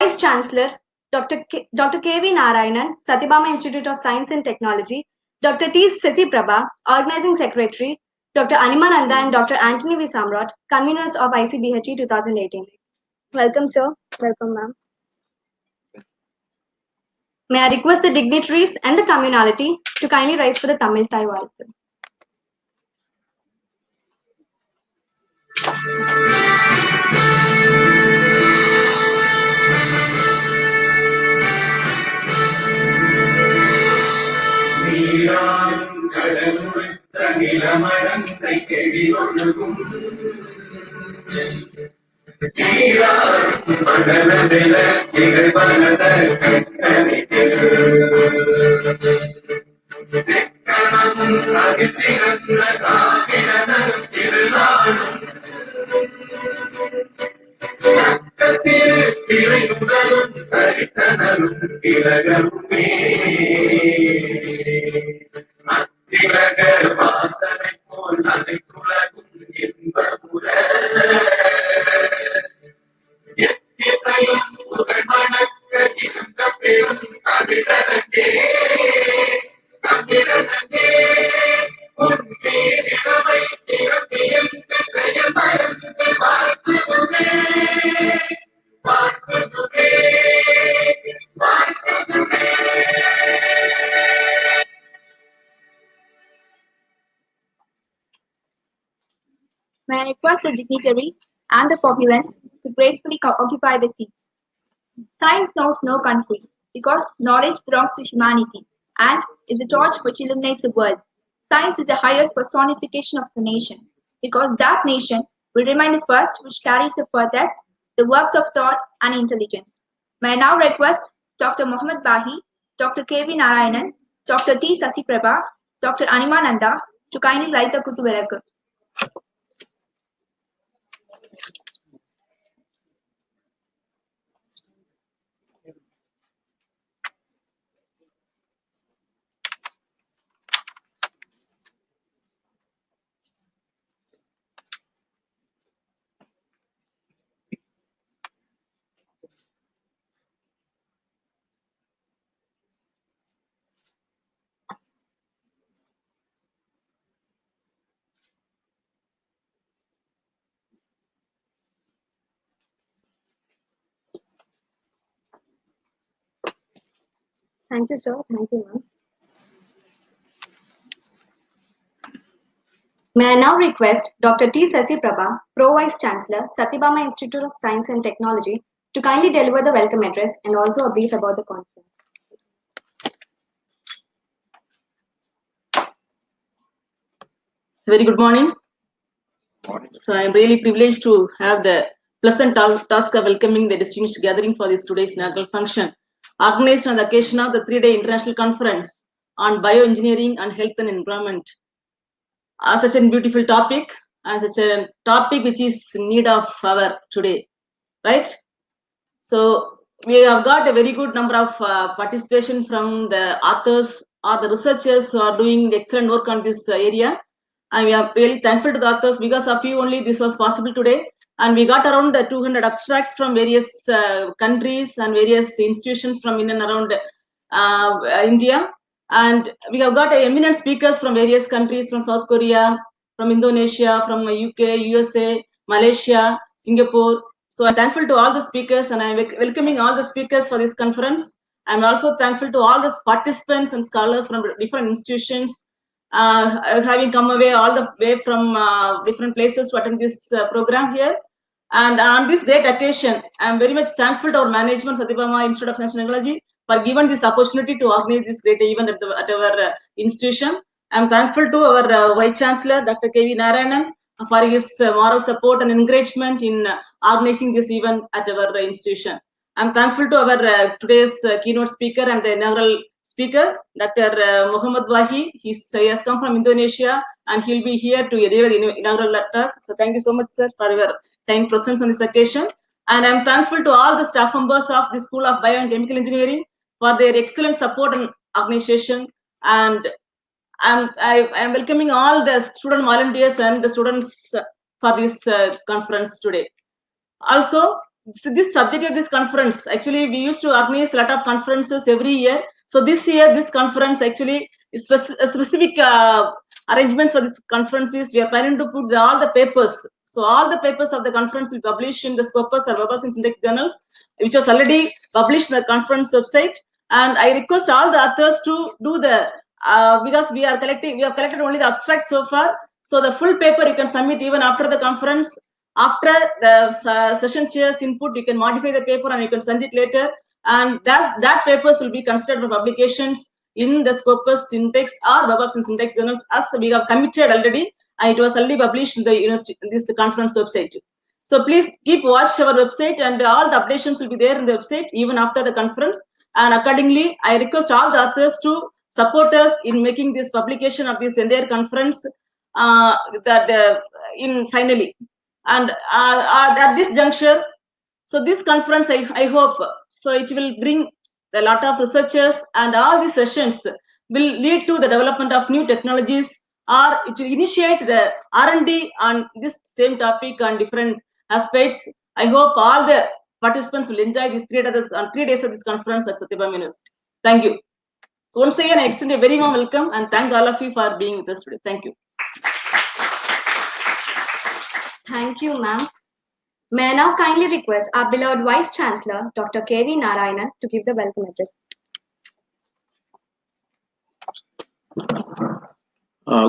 Vice Chancellor, Dr. K.V. Narayanan, Satyabama Institute of Science and Technology, Dr. T. Sasi Prabha, Organizing Secretary, Dr. Animananda and Dr. Anthony V. Samrat, conveners of ICBHE 2018. Welcome, sir. Welcome, ma'am. May I request the dignitaries and the communality to kindly rise for the Tamil Thai Valthu. May I request the dignitaries and the populace to gracefully occupy the seats. Science knows no country because knowledge belongs to humanity and is a torch which illuminates the world. Science is the highest personification of the nation because that nation will remain the first which carries the furthest the works of thought and intelligence. May I now request Dr. Mohammed Bahi, Dr. K.V. Narayanan, Dr. T. Sasi Prabha, Dr. Animananda to kindly light the Kutuvelakku. Thank you, sir. Thank you, ma'am. May I now request Dr. T. Sasi Prabha, Pro Vice Chancellor, Satyabama Institute of Science and Technology, to kindly deliver the welcome address and also a brief about the conference. Very good morning. So I am really privileged to have the pleasant task of welcoming the distinguished gathering for this today's inaugural function, organized on the occasion of the 3-day international conference on bioengineering and health and environment. Such a beautiful topic and such a topic which is in need of our today, right? So we have got a very good number of participation from the authors or the researchers who are doing the excellent work on this area. And we are really thankful to the authors. Because of you only this was possible today. And we got around the 200 abstracts from various countries and various institutions from in and around India. And we have got eminent speakers from various countries, from South Korea, from Indonesia, from UK, USA, Malaysia, Singapore. So I'm thankful to all the speakers and I'm welcoming all the speakers for this conference. I'm also thankful to all the participants and scholars from different institutions having come away all the way from different places to attend this program here. And on this great occasion, I'm very much thankful to our management, Satyabama Institute of Science and Technology, for giving this opportunity to organize this great event at our institution. I'm thankful to our Vice Chancellor, Dr. K.V. Narayanan, for his moral support and encouragement in organizing this event at our institution. I'm thankful to our today's keynote speaker and the inaugural speaker, Dr. Mohammed Wahi. He has come from Indonesia and he'll be here to deliver the inaugural talk. So thank you so much, sir, for your kind presence on this occasion. And I'm thankful to all the staff members of the School of Bio and Chemical Engineering for their excellent support and organization. And I am welcoming all the student volunteers and the students for this conference today. Also, so this subject of this conference, actually we used to organize a lot of conferences every year. So this year, this conference actually is specific arrangements for this conference is we are planning to put all the papers. So all the papers of the conference will publish in the Scopus or Web of Science Index journals, which was already published in the conference website. And I request all the authors to do the because we have collected only the abstract so far. So the full paper you can submit even after the conference. After the session chair's input, you can modify the paper and you can send it later. And that papers will be considered for publications in the Scopus Syntax or Web of Syntax journals, as we have committed already, and it was already published in the university, this conference website. So please keep watch our website, and all the updations will be there in the website even after the conference. And accordingly, I request all the authors to support us in making this publication of this entire conference in finally. And at this juncture, so this conference, I hope, so it will bring a lot of researchers, and all these sessions will lead to the development of new technologies, or it will initiate the R&D on this same topic on different aspects. I hope all the participants will enjoy these 3 days of this conference at Satyabama University. Thank you. So once again, I extend a very warm welcome and thank all of you for being with us today. Thank you. Thank you, ma'am. May I now kindly request our beloved Vice Chancellor, Dr. K.V. Narayanan, to give the welcome address.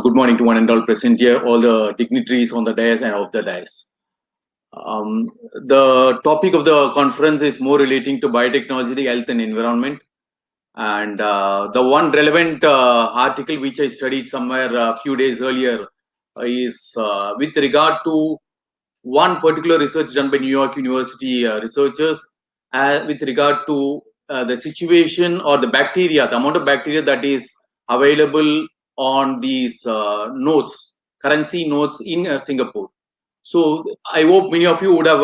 Good morning to one and all present here, all the dignitaries on the dais and off the dais. The topic of the conference is more relating to biotechnology, the health and environment. And the one relevant article which I studied somewhere a few days earlier is with regard to one particular research done by New York University researchers with regard to the situation or the bacteria, the amount of bacteria that is available on these notes, currency notes in Singapore. So I hope many of you would have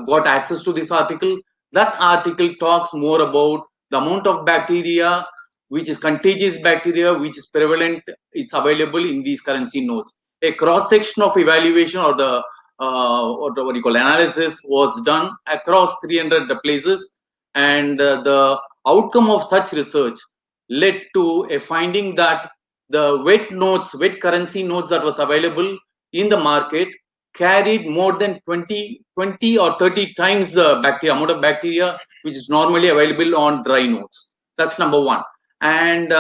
got access to this article. That article talks more about the amount of bacteria, which is contagious bacteria, which is prevalent, it's available in these currency notes. A cross-section of evaluation or the what do you call analysis was done across 300 places, and the outcome of such research led to a finding that the wet currency notes that was available in the market carried more than 20 or 30 times the amount of bacteria which is normally available on dry notes. That's number one. And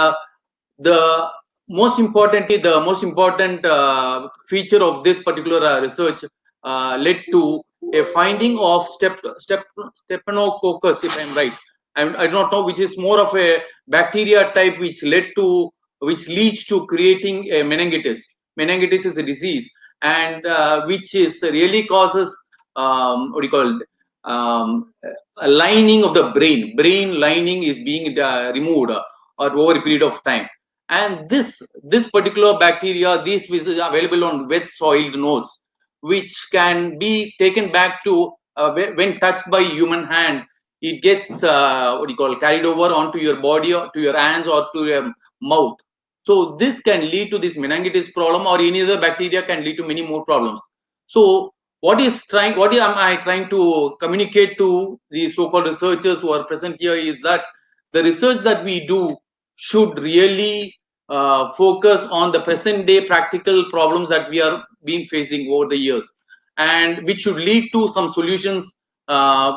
the most important feature of this particular research led to a finding of Staphylococcus, if I'm right. I do not know, which is more of a bacteria type which leads to creating a meningitis. Meningitis is a disease, and which is really causes a lining of the brain. Brain lining is being removed over a period of time. And this particular bacteria, this is available on wet soiled notes, which can be taken back to when touched by human hand. It gets carried over onto your body, or to your hands, or to your mouth. So this can lead to this meningitis problem, or any other bacteria can lead to many more problems. So what am I trying to communicate to the so-called researchers who are present here is that the research that we do should really focus on the present day practical problems that we are been facing over the years, and which should lead to some solutions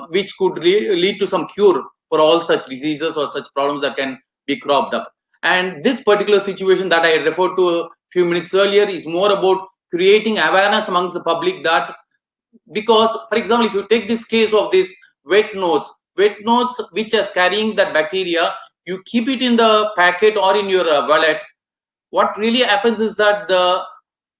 which could lead to some cure for all such diseases or such problems that can be cropped up. And this particular situation that I referred to a few minutes earlier is more about creating awareness amongst the public, that because, for example, if you take this case of this wet notes which is carrying that bacteria, you keep it in the packet or in your wallet. What really happens is that the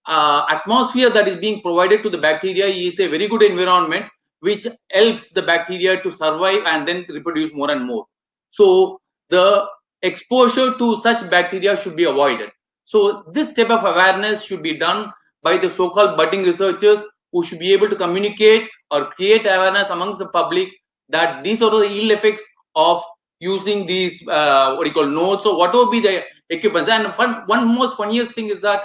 atmosphere that is being provided to the bacteria is a very good environment which helps the bacteria to survive and then reproduce more and more. So the exposure to such bacteria should be avoided. So this type of awareness should be done by the so-called budding researchers, who should be able to communicate or create awareness amongst the public that these are the ill effects of using these notes, or whatever be the equipment. And one most funniest thing is that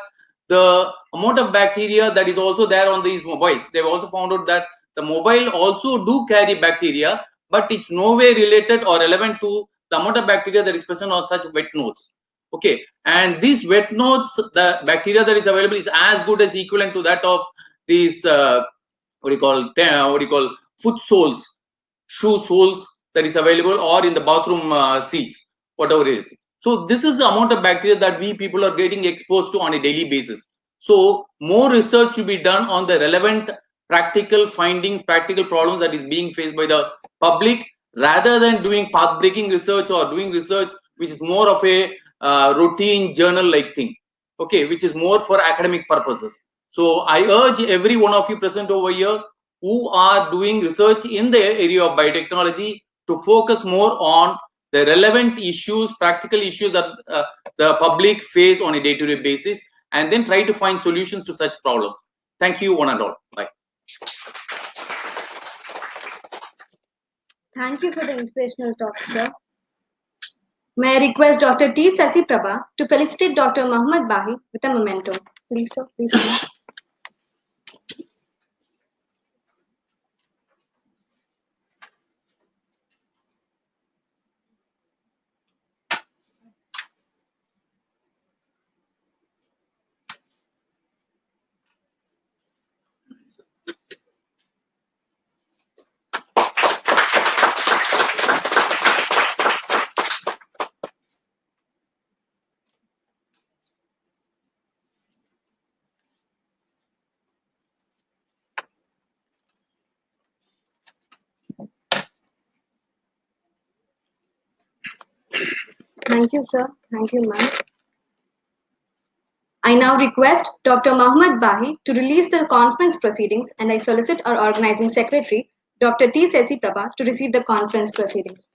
the amount of bacteria that is also there on these mobiles, they've also found out that The mobile also do carry bacteria, but it's no way related or relevant to the amount of bacteria that is present on such wet notes. Okay, and these wet notes, the bacteria that is available is as good as equivalent to that of these what do you call foot soles, shoe soles that is available, or in the bathroom seats, whatever it is. So this is the amount of bacteria that we people are getting exposed to on a daily basis. So more research should be done on the relevant practical findings, practical problems that is being faced by the public, rather than doing path breaking research or doing research which is more of a routine journal like thing, okay, which is more for academic purposes. So I urge every one of you present over here who are doing research in the area of biotechnology to focus more on the relevant issues, practical issues that the public face on a day-to-day basis, and then try to find solutions to such problems. Thank you, one and all. Bye. Thank you for the inspirational talk, sir. May I request Dr. T. Sasi Prabha to felicitate Dr. Muhammad Bahi with a memento. Please, sir, please. Come. Thank you, sir. Thank you, ma'am. I now request Dr. Muhammad Bahi to release the conference proceedings, and I solicit our organizing secretary, Dr. T. Sesi Prabha, to receive the conference proceedings.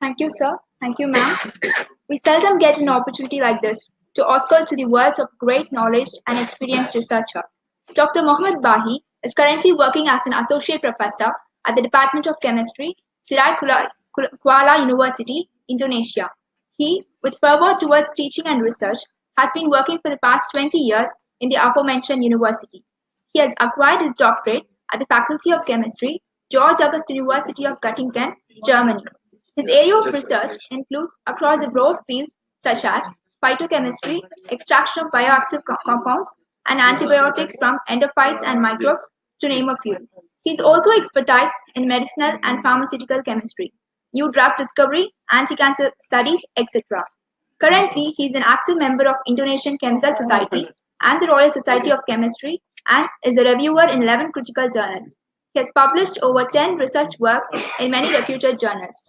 Thank you, sir. Thank you, ma'am. We seldom get an opportunity like this to auscult to the words of great knowledge and experienced researcher. Dr. Mohammed Bahi is currently working as an associate professor at the Department of Chemistry, Sirai Kuala University, Indonesia. He, with fervor towards teaching and research, has been working for the past 20 years in the aforementioned university. He has acquired his doctorate at the Faculty of Chemistry, George August University of Göttingen, Germany. His area of research includes across the broad fields such as phytochemistry, extraction of bioactive compounds, and antibiotics from endophytes and microbes, to name a few. He is also expertised in medicinal and pharmaceutical chemistry, new drug discovery, anti-cancer studies, etc. Currently, he is an active member of Indonesian Chemical Society and the Royal Society of Chemistry, and is a reviewer in 11 critical journals. He has published over 10 research works in many reputed journals.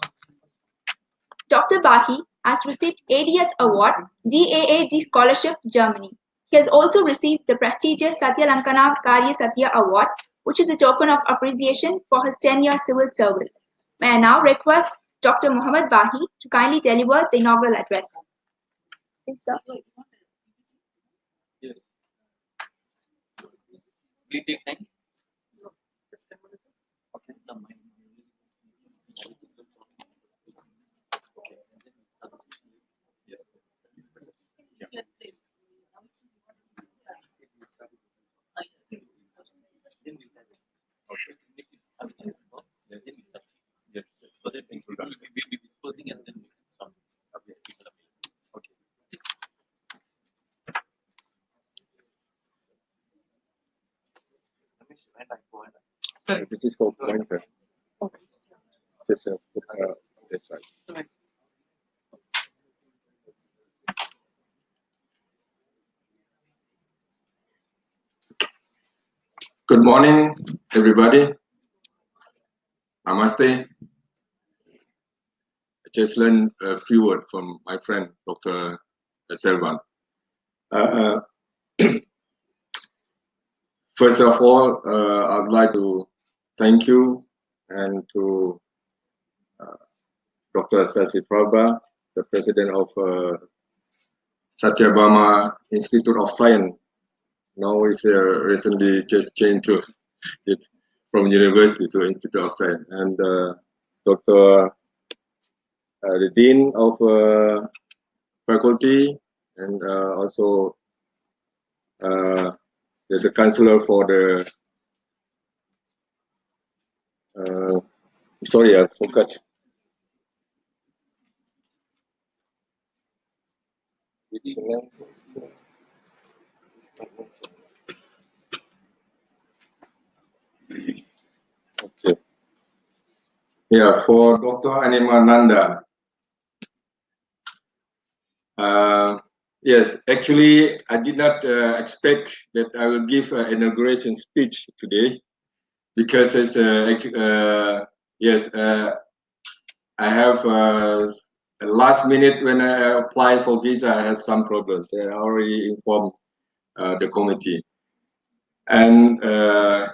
Dr. Bahi has received ADS Award, DAAD Scholarship, Germany. He has also received the prestigious Satya Lankana Karya Satya Award, which is a token of appreciation for his 10-year civil service. May I now request Dr. Muhammad Bahi to kindly deliver the inaugural address. Please, sir. Yes. Will it take time? Okay. Yes. Yeah. Okay. Yes. So that This is for pointer. Just put that side. Good morning, everybody. Namaste. I just learned a few words from my friend, Dr. Selvan. First of all, I'd like to thank you and to Dr. Sasi Prabha, the president of Satyabama Institute of Science. Now it's recently just changed to from university to Institute of Science. And Dr. The Dean of Faculty, and also the counselor for the sorry, I forgot which name. Okay. Yeah, for Dr. Animananda. Yes, actually, I did not expect that I will give an inauguration speech today, because it's yes, I have last minute when I applied for visa, I had some problems. I already informed the committee. And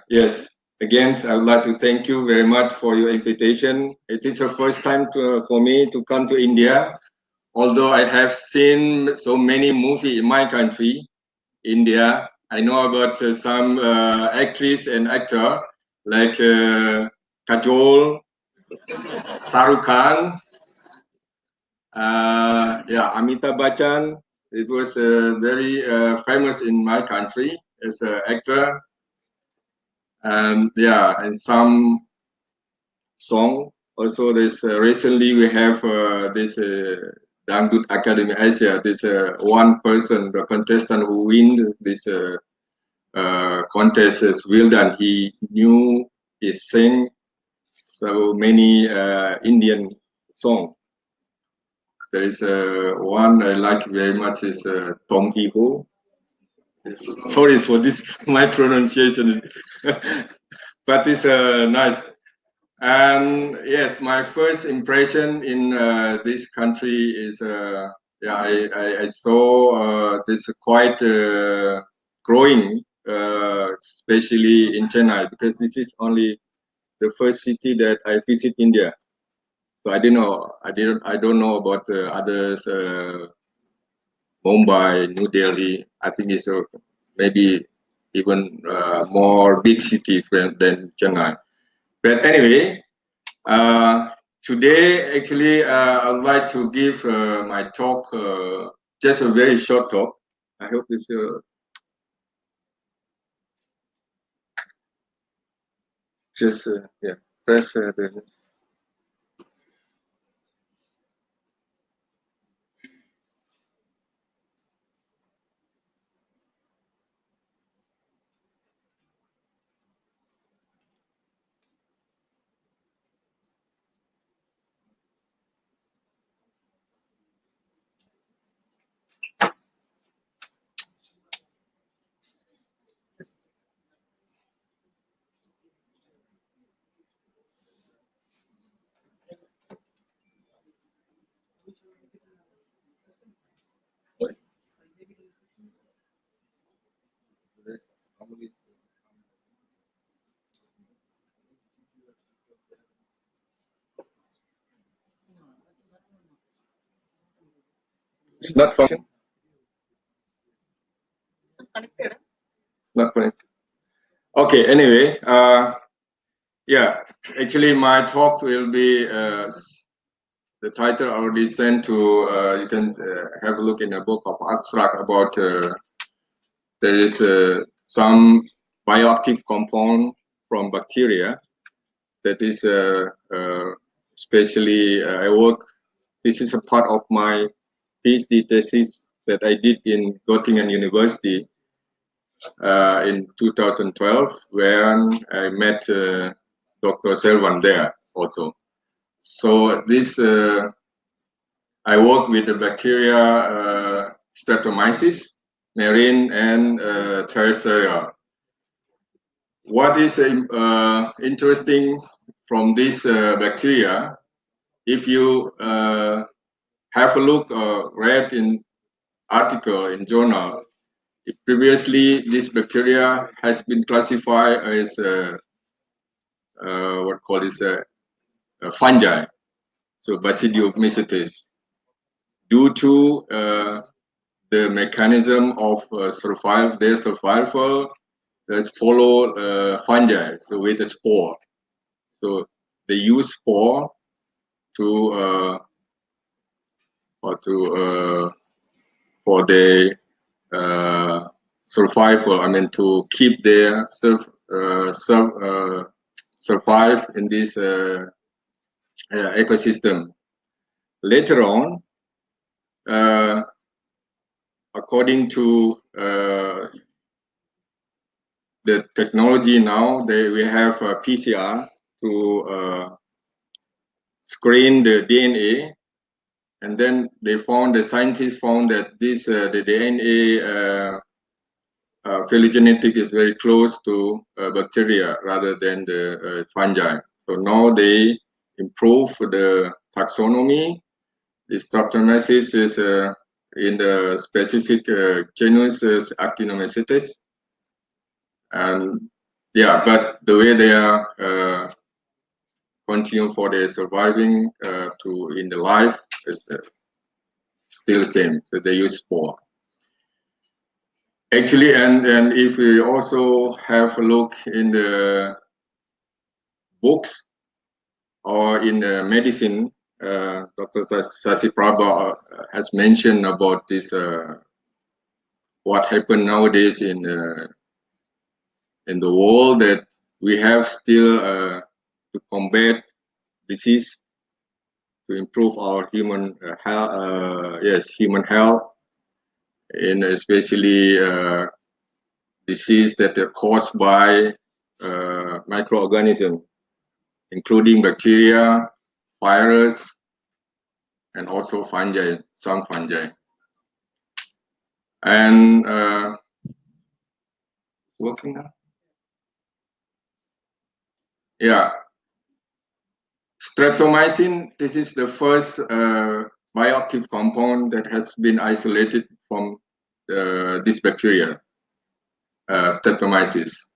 yes, again, I would like to thank you very much for your invitation. It is the first time for me to come to India, although I have seen so many movies in my country, India. I know about some actress and actor like Kajol, Shahrukh Khan, yeah, Amitabh Bachchan. It was very famous in my country as an actor. And yeah, and some song. Also, this recently we have this Dangdut Academy Asia. This one person, the contestant who win this contest is Wildan. He knew he sang so many Indian songs. There is one I like very much is Tom Hee Ho. Sorry for this, my pronunciation, but it's nice. And yes, my first impression in this country is, yeah, I saw this quite growing, especially in Chennai, because this is only the first city that I visit India. So I don't know about others, Mumbai, New Delhi. I think it's maybe even more big city than Chennai. But anyway, today actually I would like to give my talk, just a very short talk. I hope this just yeah, press the. It's not function. It's not connected. Okay. Anyway, yeah. Actually, my talk will be the title already sent to. You can have a look in a book of abstract about. There is some bioactive compound from bacteria that is especially I work. This is a part of my PhD thesis that I did in Göttingen University in 2012 when I met Dr. Selvan there also. So this I work with the bacteria Streptomyces, marine and terrestrial. What is interesting from this bacteria, if you have a look or read in article in journal, previously this bacteria has been classified as what called is a fungi, so Basidiomycetes, due to the mechanism of their survival follow fungi, so with a spore. So they use spore to for the survival. I mean, to keep their survive in this ecosystem. Later on, according to the technology now, we have a PCR to screen the DNA, and then the scientists found that this the DNA phylogenetic is very close to bacteria rather than the fungi. So now they improve the taxonomy. The Streptomyces is in the specific genus Actinomycetes, and yeah, but the way they are continue for their surviving to in the life is still the same. So they use spore. Actually, and if we also have a look in the books or in the medicine, Dr. Sasi Prabha has mentioned about this what happened nowadays in the world, that we have still to combat disease, to improve our human health, human health, and especially disease that are caused by microorganisms, including bacteria, virus, and also fungi, some fungi. And working now? Yeah. Streptomycin, this is the first bioactive compound that has been isolated from this bacteria, Streptomyces.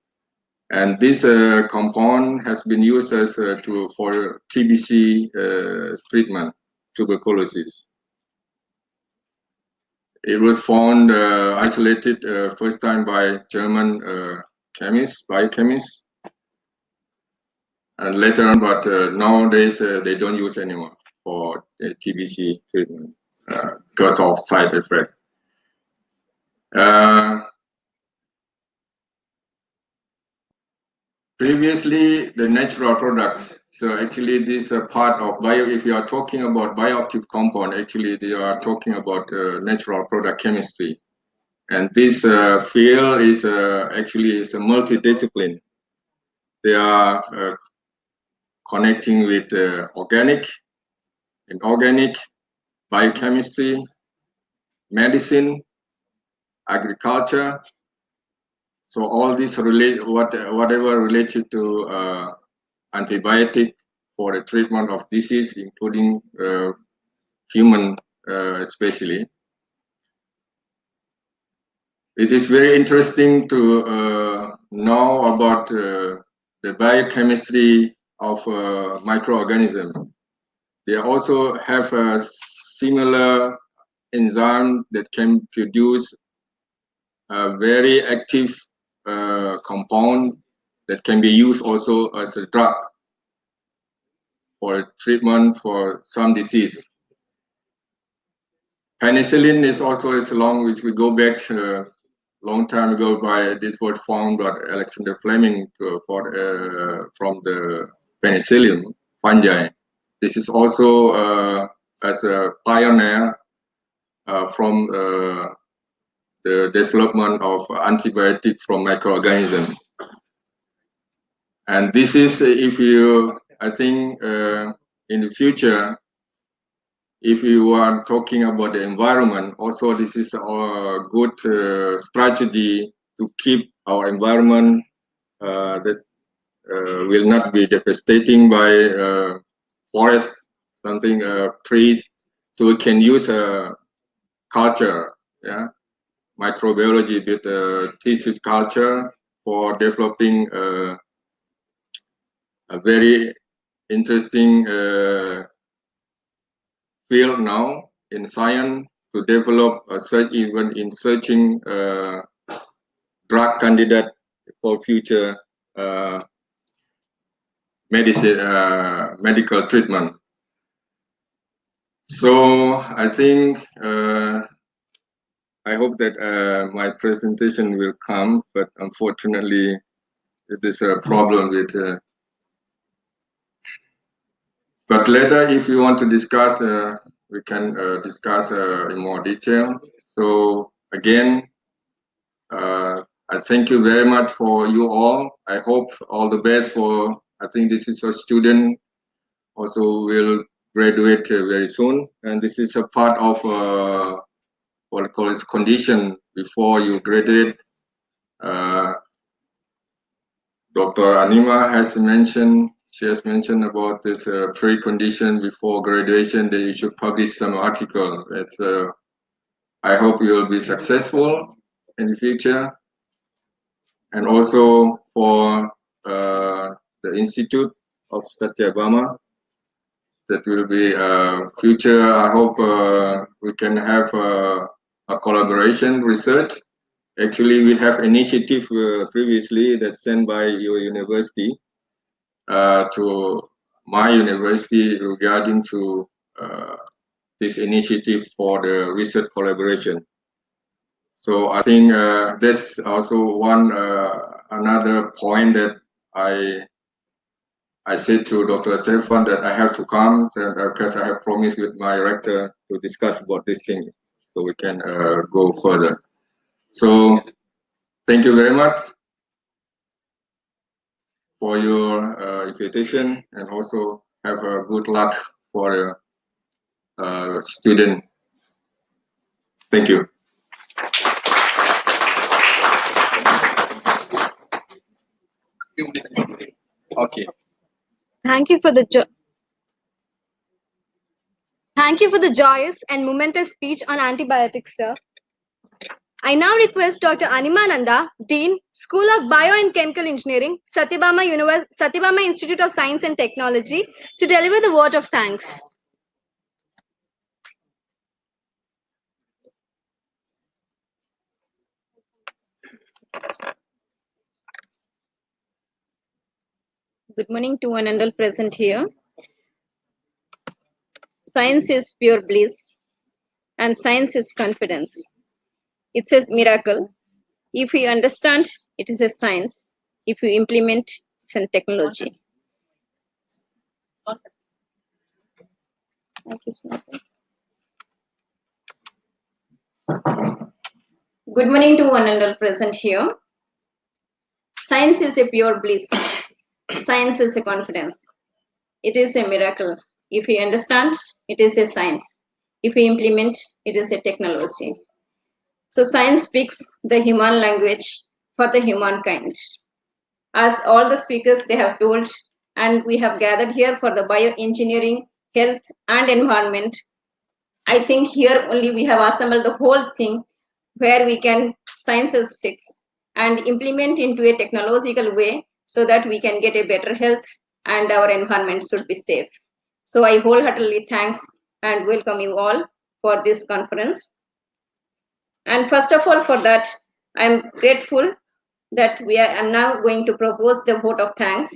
And this compound has been used as for TBC treatment, tuberculosis. It was found isolated first time by German biochemists, and later on, but nowadays they don't use anymore for TBC treatment because of side effect. Previously, the natural products. So actually, this part of if you are talking about bioactive compound, actually they are talking about natural product chemistry, and this field is actually is a multidiscipline. They are connecting with organic, inorganic, biochemistry, medicine, agriculture. So all this whatever related to antibiotic for the treatment of disease, including human especially. It is very interesting to know about the biochemistry of microorganism. They also have a similar enzyme that can produce a very active compound that can be used also as a drug for treatment for some disease. Penicillin is also as long as we go back a long time ago this was found by Alexander Fleming from the penicillium fungi. This is also as a pioneer from the development of antibiotic from microorganisms. And this is, if you, I think, in the future, if you are talking about the environment, also this is a good strategy to keep our environment that will not be devastating by forests, something, trees. So we can use culture, yeah, microbiology with tissue culture for developing a very interesting field now in science to develop search, even in searching drug candidate for future medical treatment. So I think I hope that my presentation will come, but unfortunately it is a problem with but later, if you want to discuss, we can discuss in more detail. So again, I thank you very much for you all. I hope all the best for, I think this is a student also will graduate very soon. And this is a part of what I call is condition before you graduate. Dr. Anima has mentioned, she has mentioned about this precondition before graduation that you should publish some article. It's, I hope you will be successful in the future. And also for the Institute of Satyabama, that will be future. I hope we can have a collaboration research. Actually, we have initiative previously that's sent by your university to my university regarding to this initiative for the research collaboration. So I think that's also one another point that I said to Dr. Stefan that I have to come because I have promised with my rector to discuss about these things so we can go further. So thank you very much for your invitation, and also have a good luck for the student. Thank you. Okay. Thank you for the joyous and momentous speech on antibiotics, sir. I now request Dr. Animananda, Dean, School of Bio and Chemical Engineering, Satyabama Institute of Science and Technology, to deliver the vote of thanks. Good morning to one and all present here. Science is pure bliss, and science is confidence. It's a miracle. If you understand, it is a science. If you implement, it's a technology. Thank you, sir. Good morning to one and all present here. Science is a pure bliss. Science is a confidence. It is a miracle. If you understand, it is a science. If you implement, it is a technology. So science speaks the human language for the humankind. As all the speakers they have told, and we have gathered here for the bioengineering, health and environment. I think here only we have assembled the whole thing where we can sciences fix and implement into a technological way so that we can get a better health and our environment should be safe. So I wholeheartedly thanks and welcome you all for this conference. And first of all, for that, I'm grateful that we are now going to propose the vote of thanks.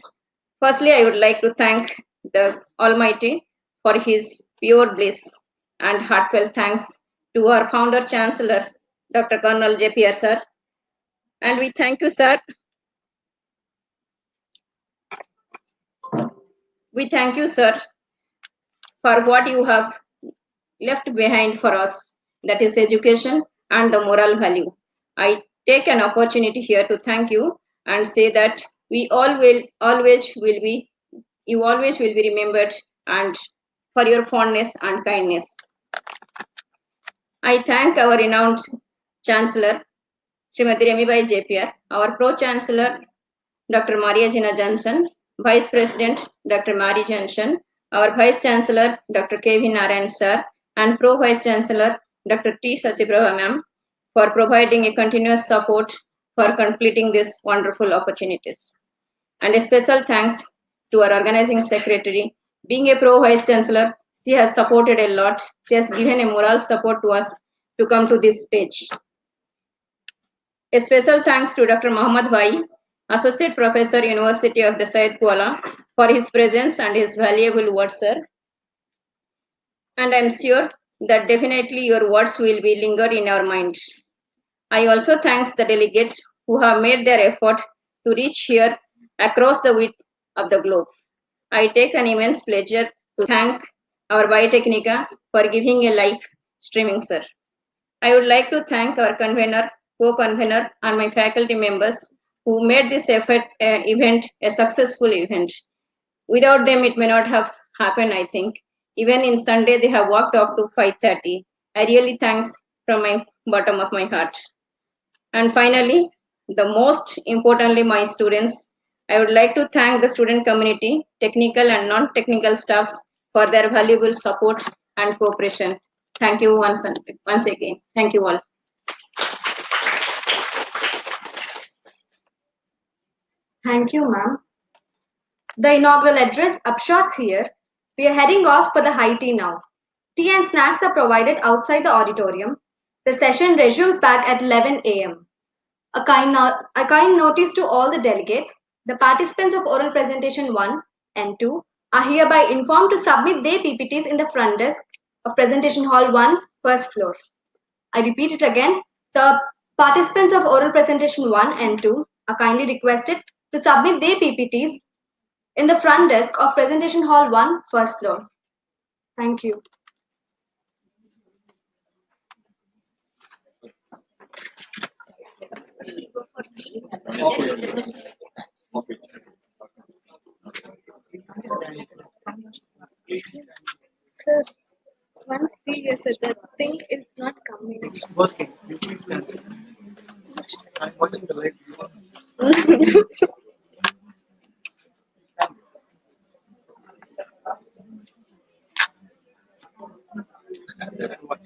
Firstly, I would like to thank the Almighty for his pure bliss and heartfelt thanks to our founder chancellor, Dr. Colonel JPR sir. And we thank you, sir. We thank you, sir, for what you have left behind for us, that is education and the moral value. I take an opportunity here to thank you and say that we all will always will be you always will be remembered and for your fondness and kindness. I thank our renowned Chancellor, Srimati Remibai JPR, our Pro-Chancellor, Dr. Maria Gina Johnson, Vice President, Dr. Mary Johnson, our Vice Chancellor, Dr. K.V. Narayan Sir, and Pro-Vice Chancellor, Dr. T. Sasiprabha Ma'am, for providing a continuous support for completing these wonderful opportunities. And a special thanks to our organizing secretary. Being a Pro-Vice Chancellor, she has supported a lot. She has given a moral support to us to come to this stage. A special thanks to Dr. Muhammad Bhai, Associate Professor, University of the Syed Kuala, for his presence and his valuable words, sir. And I'm sure that definitely your words will be lingered in our mind. I also thanks the delegates who have made their effort to reach here across the width of the globe. I take an immense pleasure to thank our Biotechnica for giving a live streaming, sir. I would like to thank our convener, co-convener, and my faculty members who made this event a successful event. Without them, it may not have happened, I think. Even in Sunday, they have walked off to 5:30. I really thanks from my bottom of my heart. And finally, the most importantly, my students, I would like to thank the student community, technical and non-technical staffs for their valuable support and cooperation. Thank you once again. Thank you all. Thank you, ma'am. The inaugural address upshots here. We are heading off for the high tea now. Tea and snacks are provided outside the auditorium. The session resumes back at 11 a.m. A kind notice to all the delegates. The participants of oral presentation 1 and 2 are hereby informed to submit their PPTs in the front desk of presentation hall 1, first floor. I repeat it again. The participants of oral presentation 1 and 2 are kindly requested to submit their PPTs in the front desk of presentation hall 1, first floor. Thank you. Sir, one serious, the thing is not coming. It's working. You please stand. I'm watching the live. Stand there and watch.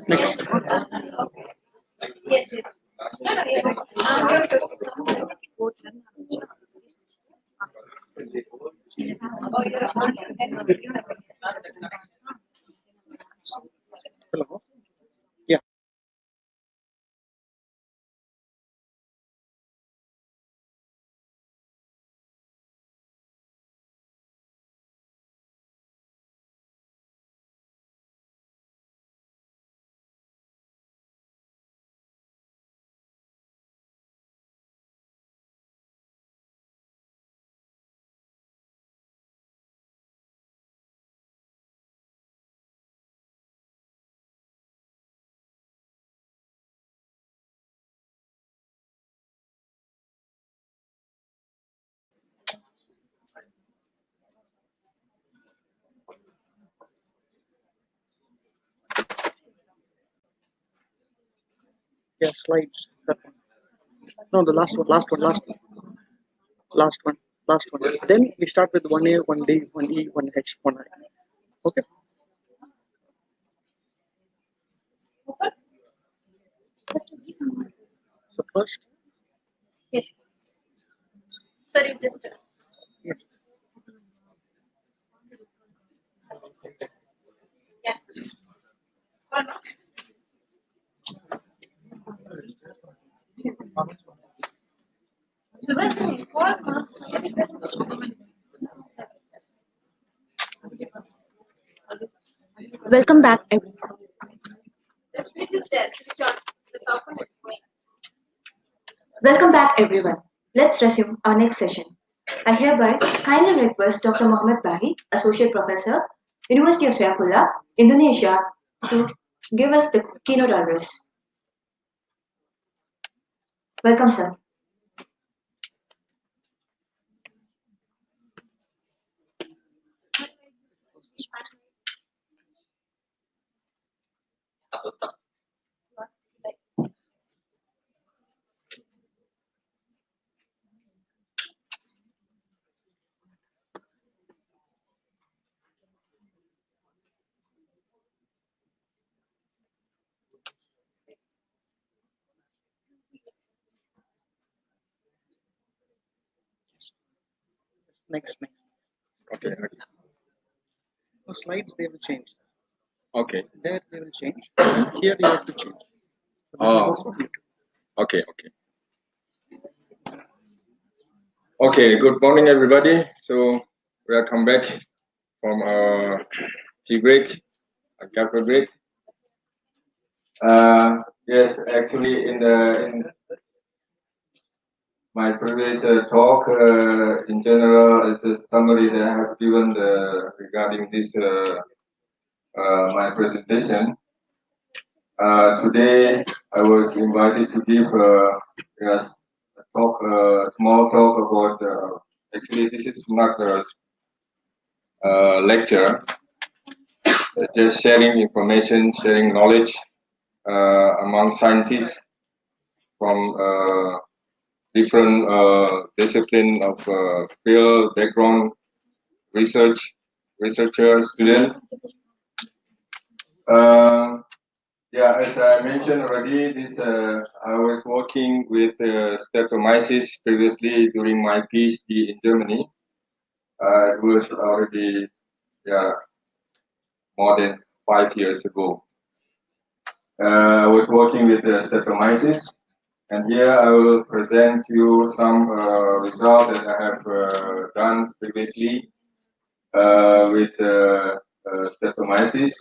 Next. Hello. Yeah. Yeah, slides. That one. No, the last one, last one, last one. Then we start with 1A, 1D, 1E, 1H, 1I. Okay. So first, Yes. Sorry, just. yes. Yeah. Welcome back, everyone. Which is there? Switch on. The software is going. Welcome back, everyone. Let's resume our next session. I hereby kindly request Dr. Mohammed Bahi, Associate Professor, University of Syakulla, Indonesia, to give us the keynote address. Welcome, sir. Next. Okay. The slides they will change. Okay. There they will change. Here you have to change. So this will Oh. go for you. Okay. Okay. Good morning, everybody. So welcome back from our tea break, a cafe break. Yes, actually, in my previous talk, in general, as a summary that I have given regarding this my presentation. Today, I was invited to give yes, a talk, small talk about. Actually, this is not a lecture. Just sharing information, sharing knowledge among scientists from different discipline of field background, researcher, student. Yeah, as I mentioned already, this I was working with Streptomyces previously during my PhD in Germany. It was already more than 5 years ago. I was working with Streptomyces, and here I will present you some results that I have done previously with Streptomyces.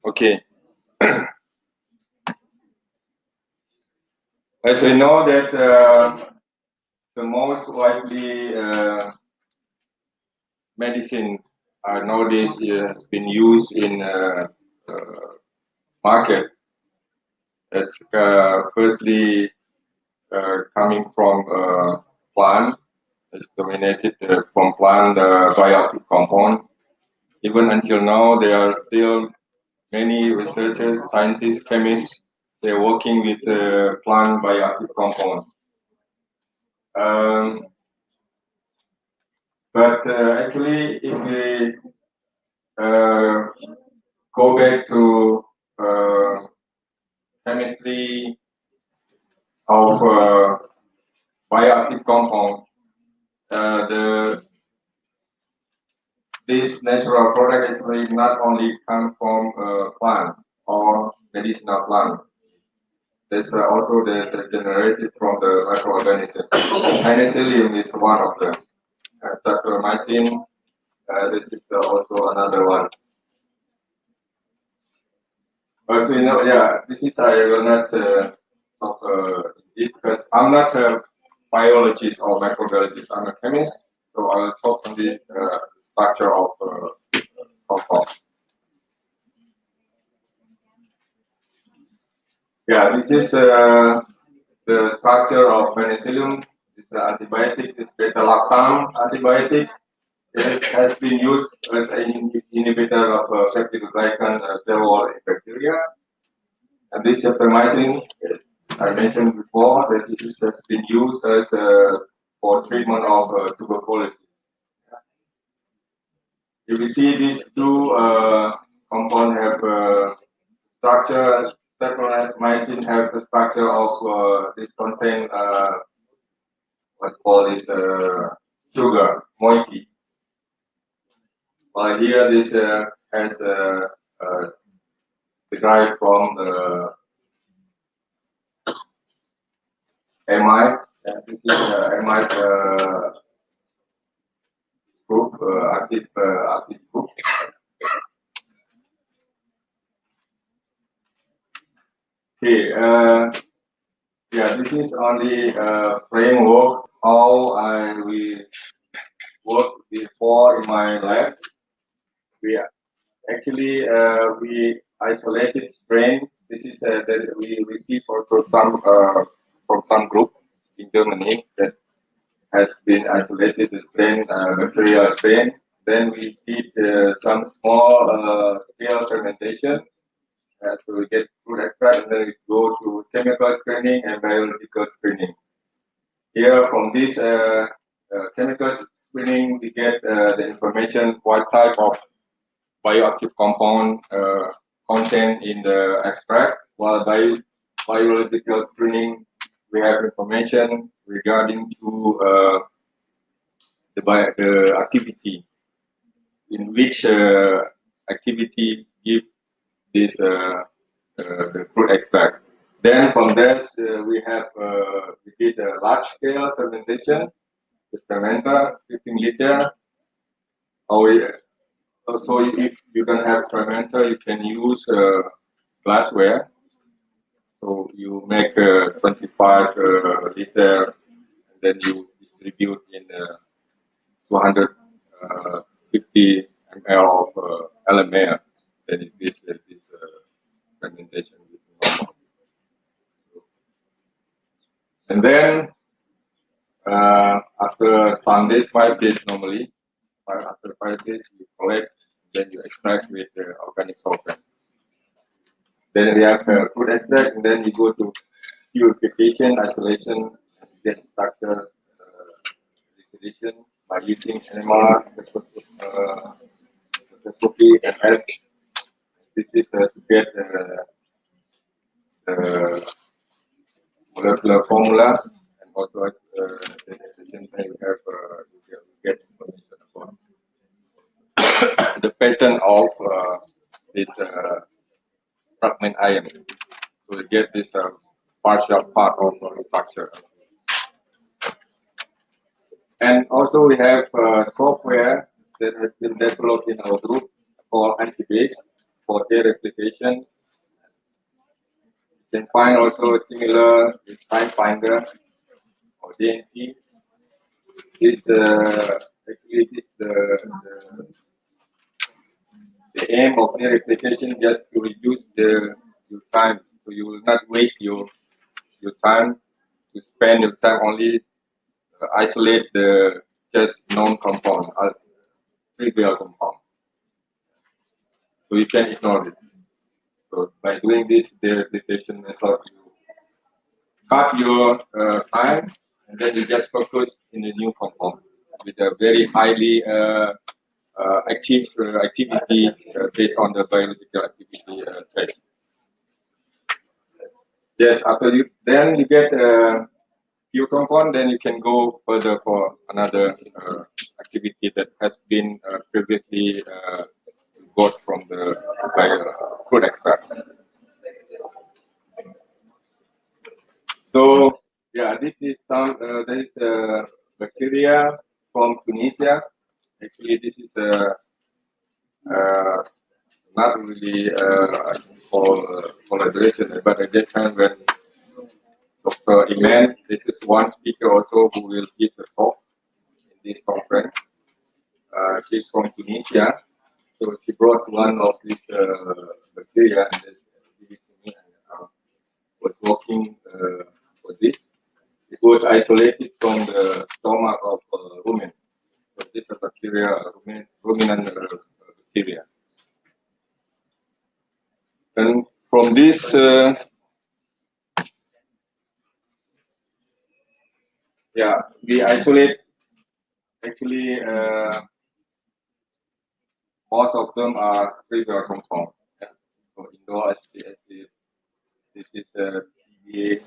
Okay. As we know that the most widely medicine nowadays has been used in market. It's firstly coming from plant. It's dominated from plant bioactive compound. Even until now, there are still many researchers, scientists, chemists. They're working with plant bioactive compounds. But actually, if we go back to chemistry of bioactive compound, this natural product actually not only come from plant or medicinal plant. There's also generated from the microorganism. Penicillium is one of them. Streptomycin, this is also another one. Also, yeah, this is I will not talk it because I'm not a biologist or microbiologist. I'm a chemist, so I will talk on the structure of compound. Yeah, this is the structure of penicillium. It's an antibiotic. It's beta-lactam antibiotic. It has been used as an inhibitor of peptidoglycan cell wall bacteria. And this streptomycin, I mentioned before that it has been used as for treatment of tuberculosis. If you see these two compounds have structure, streptomycin have the structure of this contain what call this sugar moiety. While here this has derived from the amide. And this is amide group, active group. Okay, yeah, this is on the framework how we worked before in my lab. We actually we isolated strain. This is that we received also some from some group in Germany that has been isolated the strain, material strain. Then we did some small scale fermentation to get food extract, and then we go to chemical screening and biological screening. Here, from this chemical screening, we get the information what type of bioactive compound content in the extract, while by biological screening, we have information regarding to the activity, in which activity give this the fruit extract. Then from this we did a large scale fermentation with fermenter 15 liter. Also, if you don't have fermenter, you can use glassware. So you make 25 liter, and then you distribute in 250 ml of LMR. Then it gives this fermentation with normal. And then after some days, 5 days normally, after 5 days you collect, then you extract with organic solvent. Then we have food extract, and then you go to purification, isolation, get structure distillation by using NMR, spectroscopy, and F. This is to get molecular formulas, and also at the same time you have you get information about the pattern of this fragment ion. So you get this partial part of structure. And also we have software that has been developed in our group called Icbhe for data replication. You can find also similar with Time Finder or DNT. This actually is the aim of the replication just to reduce your time, so you will not waste your time to spend your time only isolate the just known compound as trivial compound. So you can ignore it. So by doing this replication method, you cut your time, and then you just focus in the new compound. with a very highly active activity based on the biological activity test. Yes, after then you get few compound, then you can go further for another activity that has been previously got from the food extract. So yeah, this is some there is a bacteria from Tunisia. Actually, this is not really for collaboration, but at that time when Dr. Iman, this is one speaker also who will give a talk in this conference. She's from Tunisia, so she brought one of these bacteria and then gave it to me, and was working for this. It was isolated from the stomach of rumen. So this is a bacteria, ruminant bacteria. And from this, yeah, we isolate actually. Most of them are trivial compound. Yeah. So indoor SPSC, this is a PDA,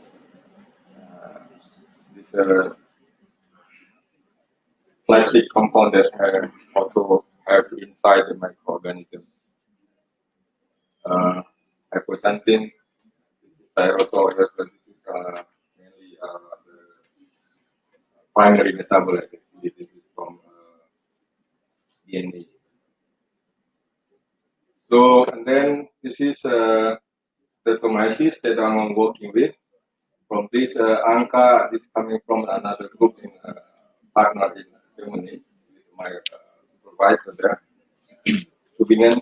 this is a plastic compound that also have inside the microorganism. Hypoxanthine, this is tyrosol, this is mainly the primary metabolite. Actually, this is from DNA. So, and then this is streptomyces that I'm working with. From this ANCA is coming from another group in partner in Germany with my supervisor there. To begin,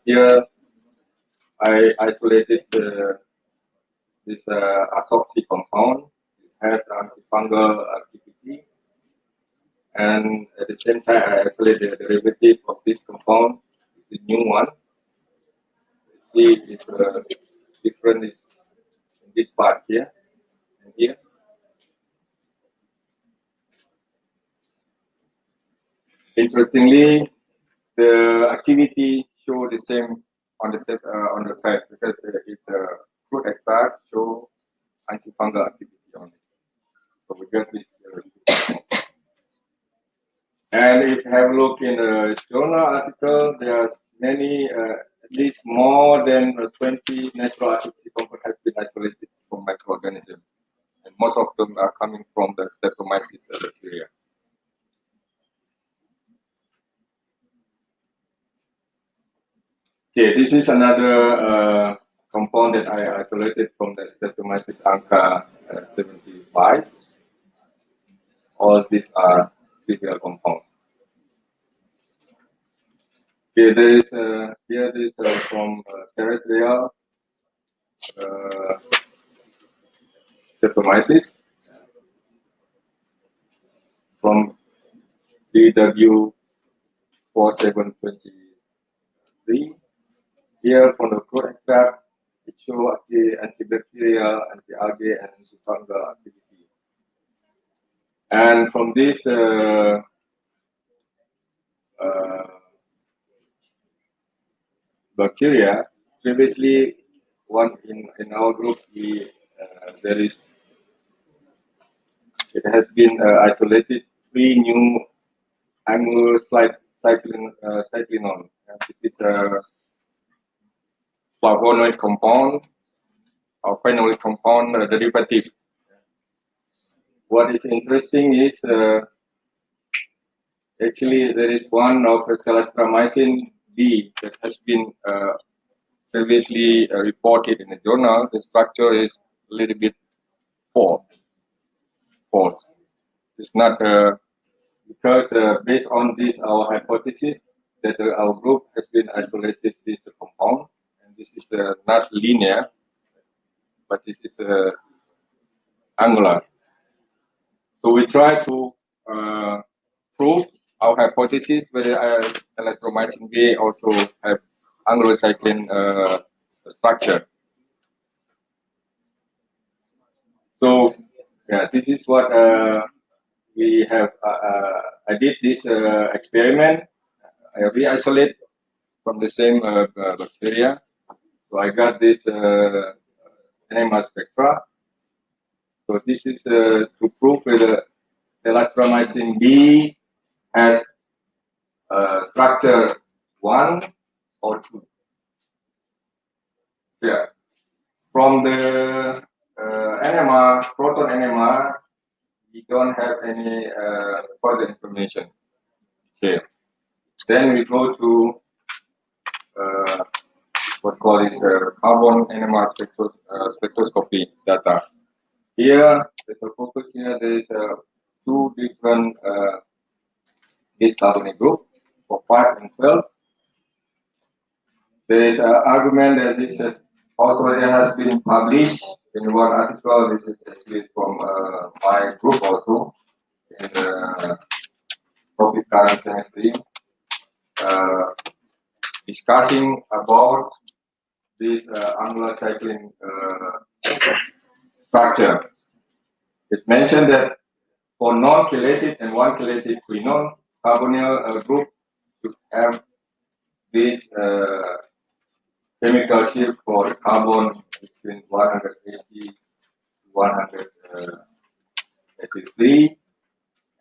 here I isolated this azoxy compound. It has antifungal activity, and at the same time I isolated the derivative of this compound. It's a new one. See, it's different in this part here and here. Interestingly, the activity show the same on the fact because it's fruit extract show antifungal activity on it. So we get this. And if you have a look in the journal article, there are many, at least more than 20 natural activity compounds have been isolated from microorganisms, and most of them are coming from the Streptomyces bacteria. Okay, this is another compound that I isolated from the Streptomyces anca 75. All these are trivial compounds. Okay, there is here this from terrestrial Streptomyces from DW 4723. Here from the fruit extract, it shows antibacterial, anti-algae, and antifungal activity. And from this bacteria, previously one in our group, there is it has been isolated 3 new annular cyclinol. This is a flavonoid compound or phenolic compound derivative. What is interesting is actually there is one of celestramycin B that has been previously reported in the journal. The structure is a little bit false. It's not because based on this our hypothesis that our group has been isolated this compound, and this is not linear, but this is angular. So we try to prove our hypothesis whether electromycin B also have angular cycling structure. So yeah, this is what we have I did this experiment. I re-isolate from the same bacteria. So I got this NMR spectra. So this is to prove whether elastomycin B has structure 1 or 2. Yeah. From the NMR, proton NMR, we don't have any further information. Okay. Then we go to what called is carbon NMR spectroscopy data. Here, the focus here, there is two different this carbonyl group for 5 and 12. There is an argument that this has also has been published in one article. This is actually from my group also in the topic current chemistry, uh, discussing about this angular cycling structure. It mentioned that for non-chelated and one-chelated quinone, carbonyl group should have this chemical shift for carbon between 180 to 183,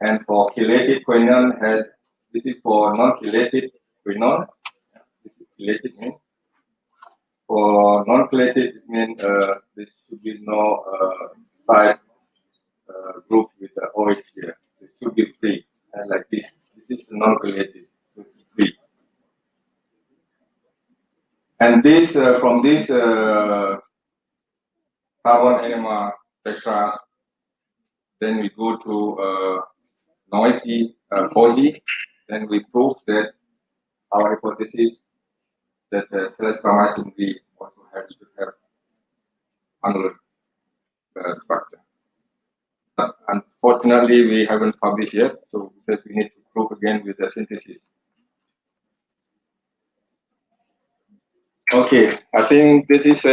and for chelated quinone has this is for non-chelated quinone. This is chelated mean. For non-chelated mean there should be no side group with the OH here. It should be free, and like this. This is non-chelated, so it's free. And this from this carbon NMR spectra, then we go to noisy COSY, then we prove that our hypothesis that celestramycin B also has to have angular structure. But unfortunately, we haven't published yet, so because we need to prove again with the synthesis. Okay, I think this is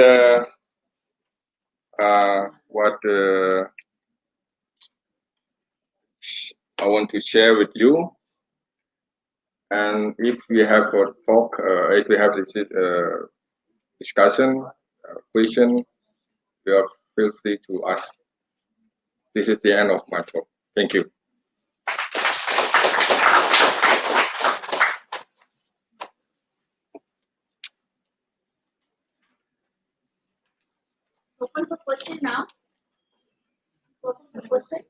what I want to share with you. And if we have a talk, if we have this discussion, question, you are feel free to ask. This is the end of my talk. Thank you. Open for question now. Open for question.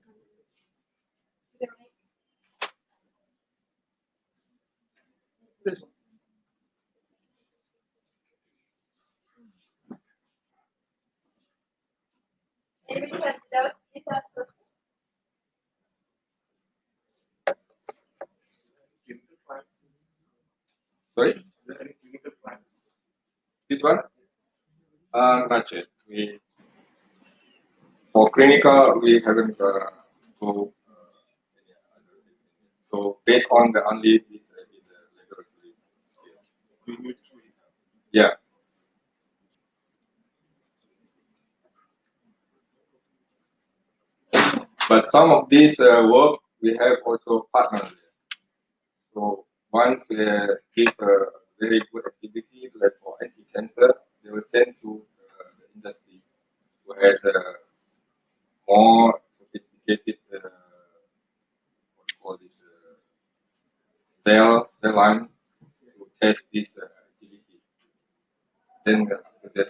Anybody have doubts? Please ask question. Sorry? This one? Not yet. We for clinical we haven't go any other. So based on the only this in the laboratory scale. Yeah. But some of this work we have also partners. So once we give a very good activity, like for anti-cancer, they will send to the industry who has a more sophisticated what we call this cell line to test this activity. Then after that,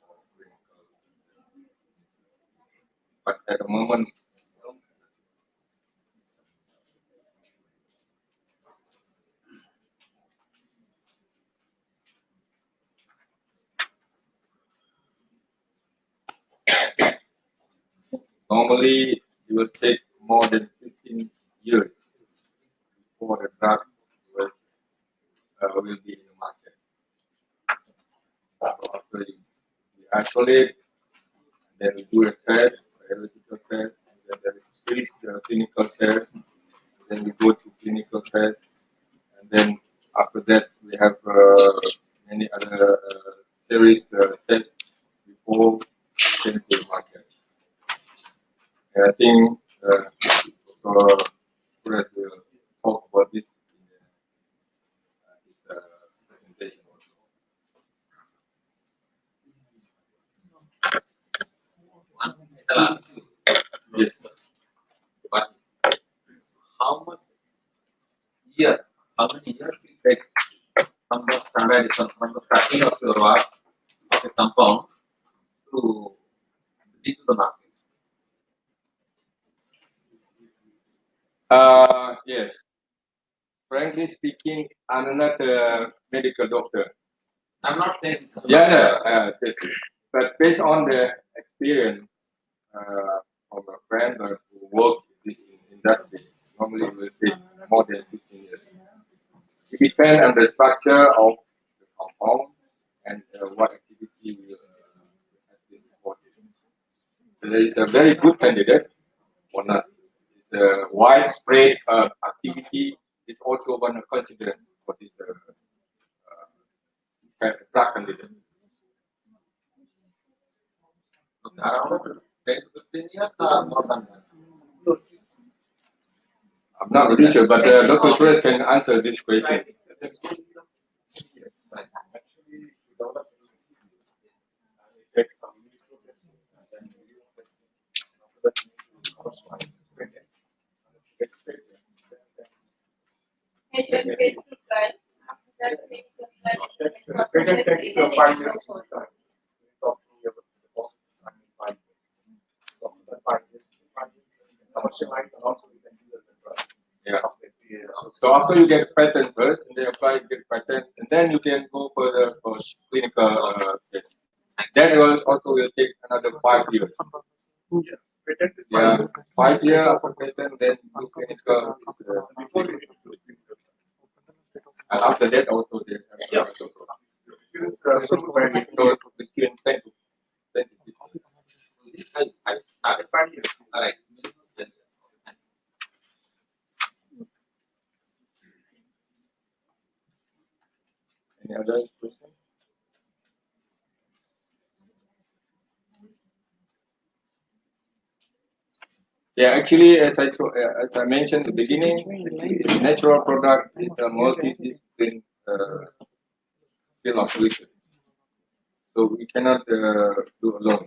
go to clinical. But at the moment, normally it will take more than 15 years before the drug will be in the market. So after we isolate, then we do a test, analytical test, and then there is clinical test, then we go to clinical test, and then after that we have many other series tests before send to the market. And I think Suresh will talk about this in his presentation also. Yes. But how much how many years it takes from the standardization, from the starting of your work of a compound to reach the market? Yes. Frankly speaking, I'm not a medical doctor. I'm not saying Yes. But based on the experience of a friend who work in this industry, normally will take more than 15 years. It depends on the structure of the compound and what activity has been reported. There is a very good candidate or not. It's a widespread activity. It's also one to consider for this drug candidate. around 10 to 15 years or more than that. I'm not really sure, but Dr. Suresh can answer this question. Yeah. So after you get patent first, and then apply, get patent, and then you can go further for clinical test. Then it will also will take another 5 years. Yeah, 5 years after patent, then do clinical. And after that also there's so between 10 to 10 to 15. All right. Any other question? Yeah, actually, as I mentioned at the beginning, the natural product is a multidiscipline field of solution. So we cannot do alone.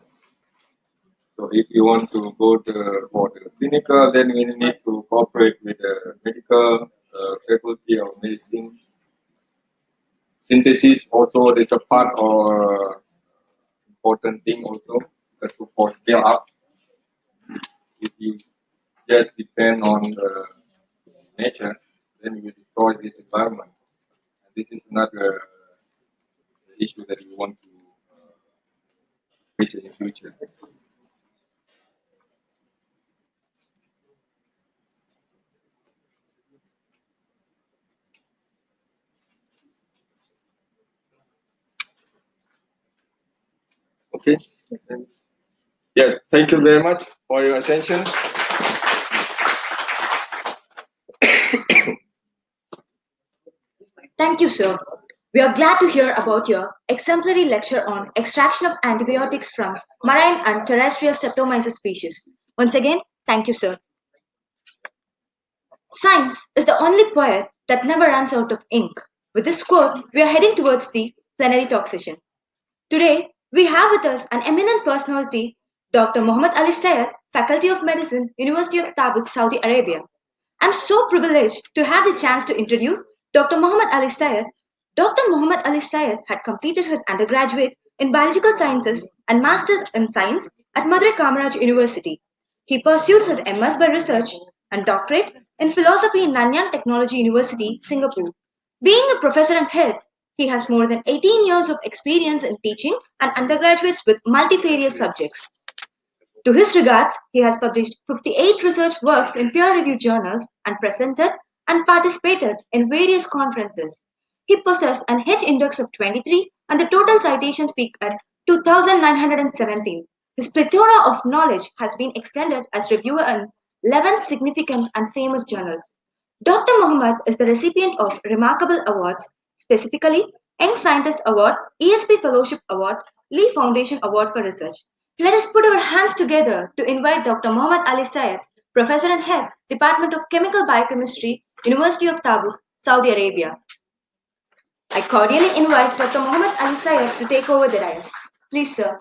So if you want to go for the clinical, then we need to cooperate with the medical faculty of medicine. Synthesis also is a part of important thing also because for scale up, if you just depend on the nature, then you destroy this environment. And this is not the issue that you want to face in the future. Okay. Yes, thank you very much for your attention. Thank you, sir. We are glad to hear about your exemplary lecture on extraction of antibiotics from marine and terrestrial streptomyces species. Once again, thank you, sir. Science is the only poet that never runs out of ink. With this quote, we are heading towards the plenary talk session. Today, we have with us an eminent personality, Dr. Muhammad Ali Sayed, Faculty of Medicine, University of Tabuk, Saudi Arabia. I'm so privileged to have the chance to introduce Dr. Muhammad Ali Sayed. Dr. Muhammad Ali Sayed had completed his undergraduate in biological sciences and master's in science at Madurai Kamaraj University. He pursued his MS by research and doctorate in philosophy in Nanyang Technology University, Singapore. Being a professor and head, he has more than 18 years of experience in teaching and undergraduates with multifarious subjects. To his regards, he has published 58 research works in peer-reviewed journals and presented and participated in various conferences. He possesses an H index of 23 and the total citations peak at 2,917. His plethora of knowledge has been extended as reviewer in 11 significant and famous journals. Dr. Muhammad is the recipient of remarkable awards, specifically Young Scientist Award, ESP Fellowship Award, Lee Foundation Award for Research. Let us put our hands together to invite Dr. Muhammad Ali Sayed Professor and Head, Department of Chemical Biochemistry, University of Tabuk, Saudi Arabia. I cordially invite Dr. Mohammed Ali Syed to take over the dais. Please, sir.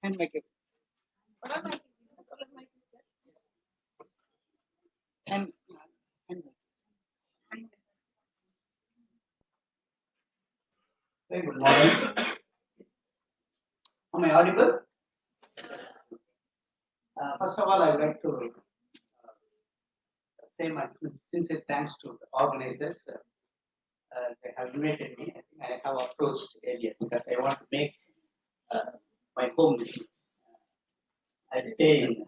And make it. And very good morning. Am I audible? First of all, I would like to say my sincere thanks to the organizers. They have invited me. I think I have approached earlier because I want to make my home business. I stay in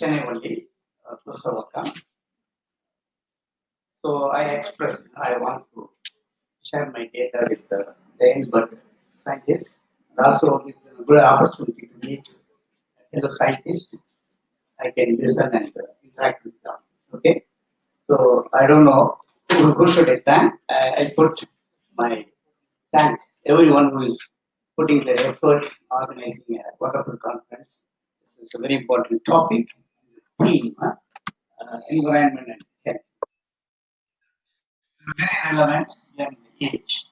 Chennai only, close to Wakam. So I expressed I want to share my data with the Icbhe scientists. And also, it's a good opportunity to meet fellow scientists. I can listen and interact with them. Okay. So I don't know who should I thank. I put my thank everyone who is putting their effort organizing a wonderful conference. This is a very important topic. Theme, environment and health. Very relevant in the age.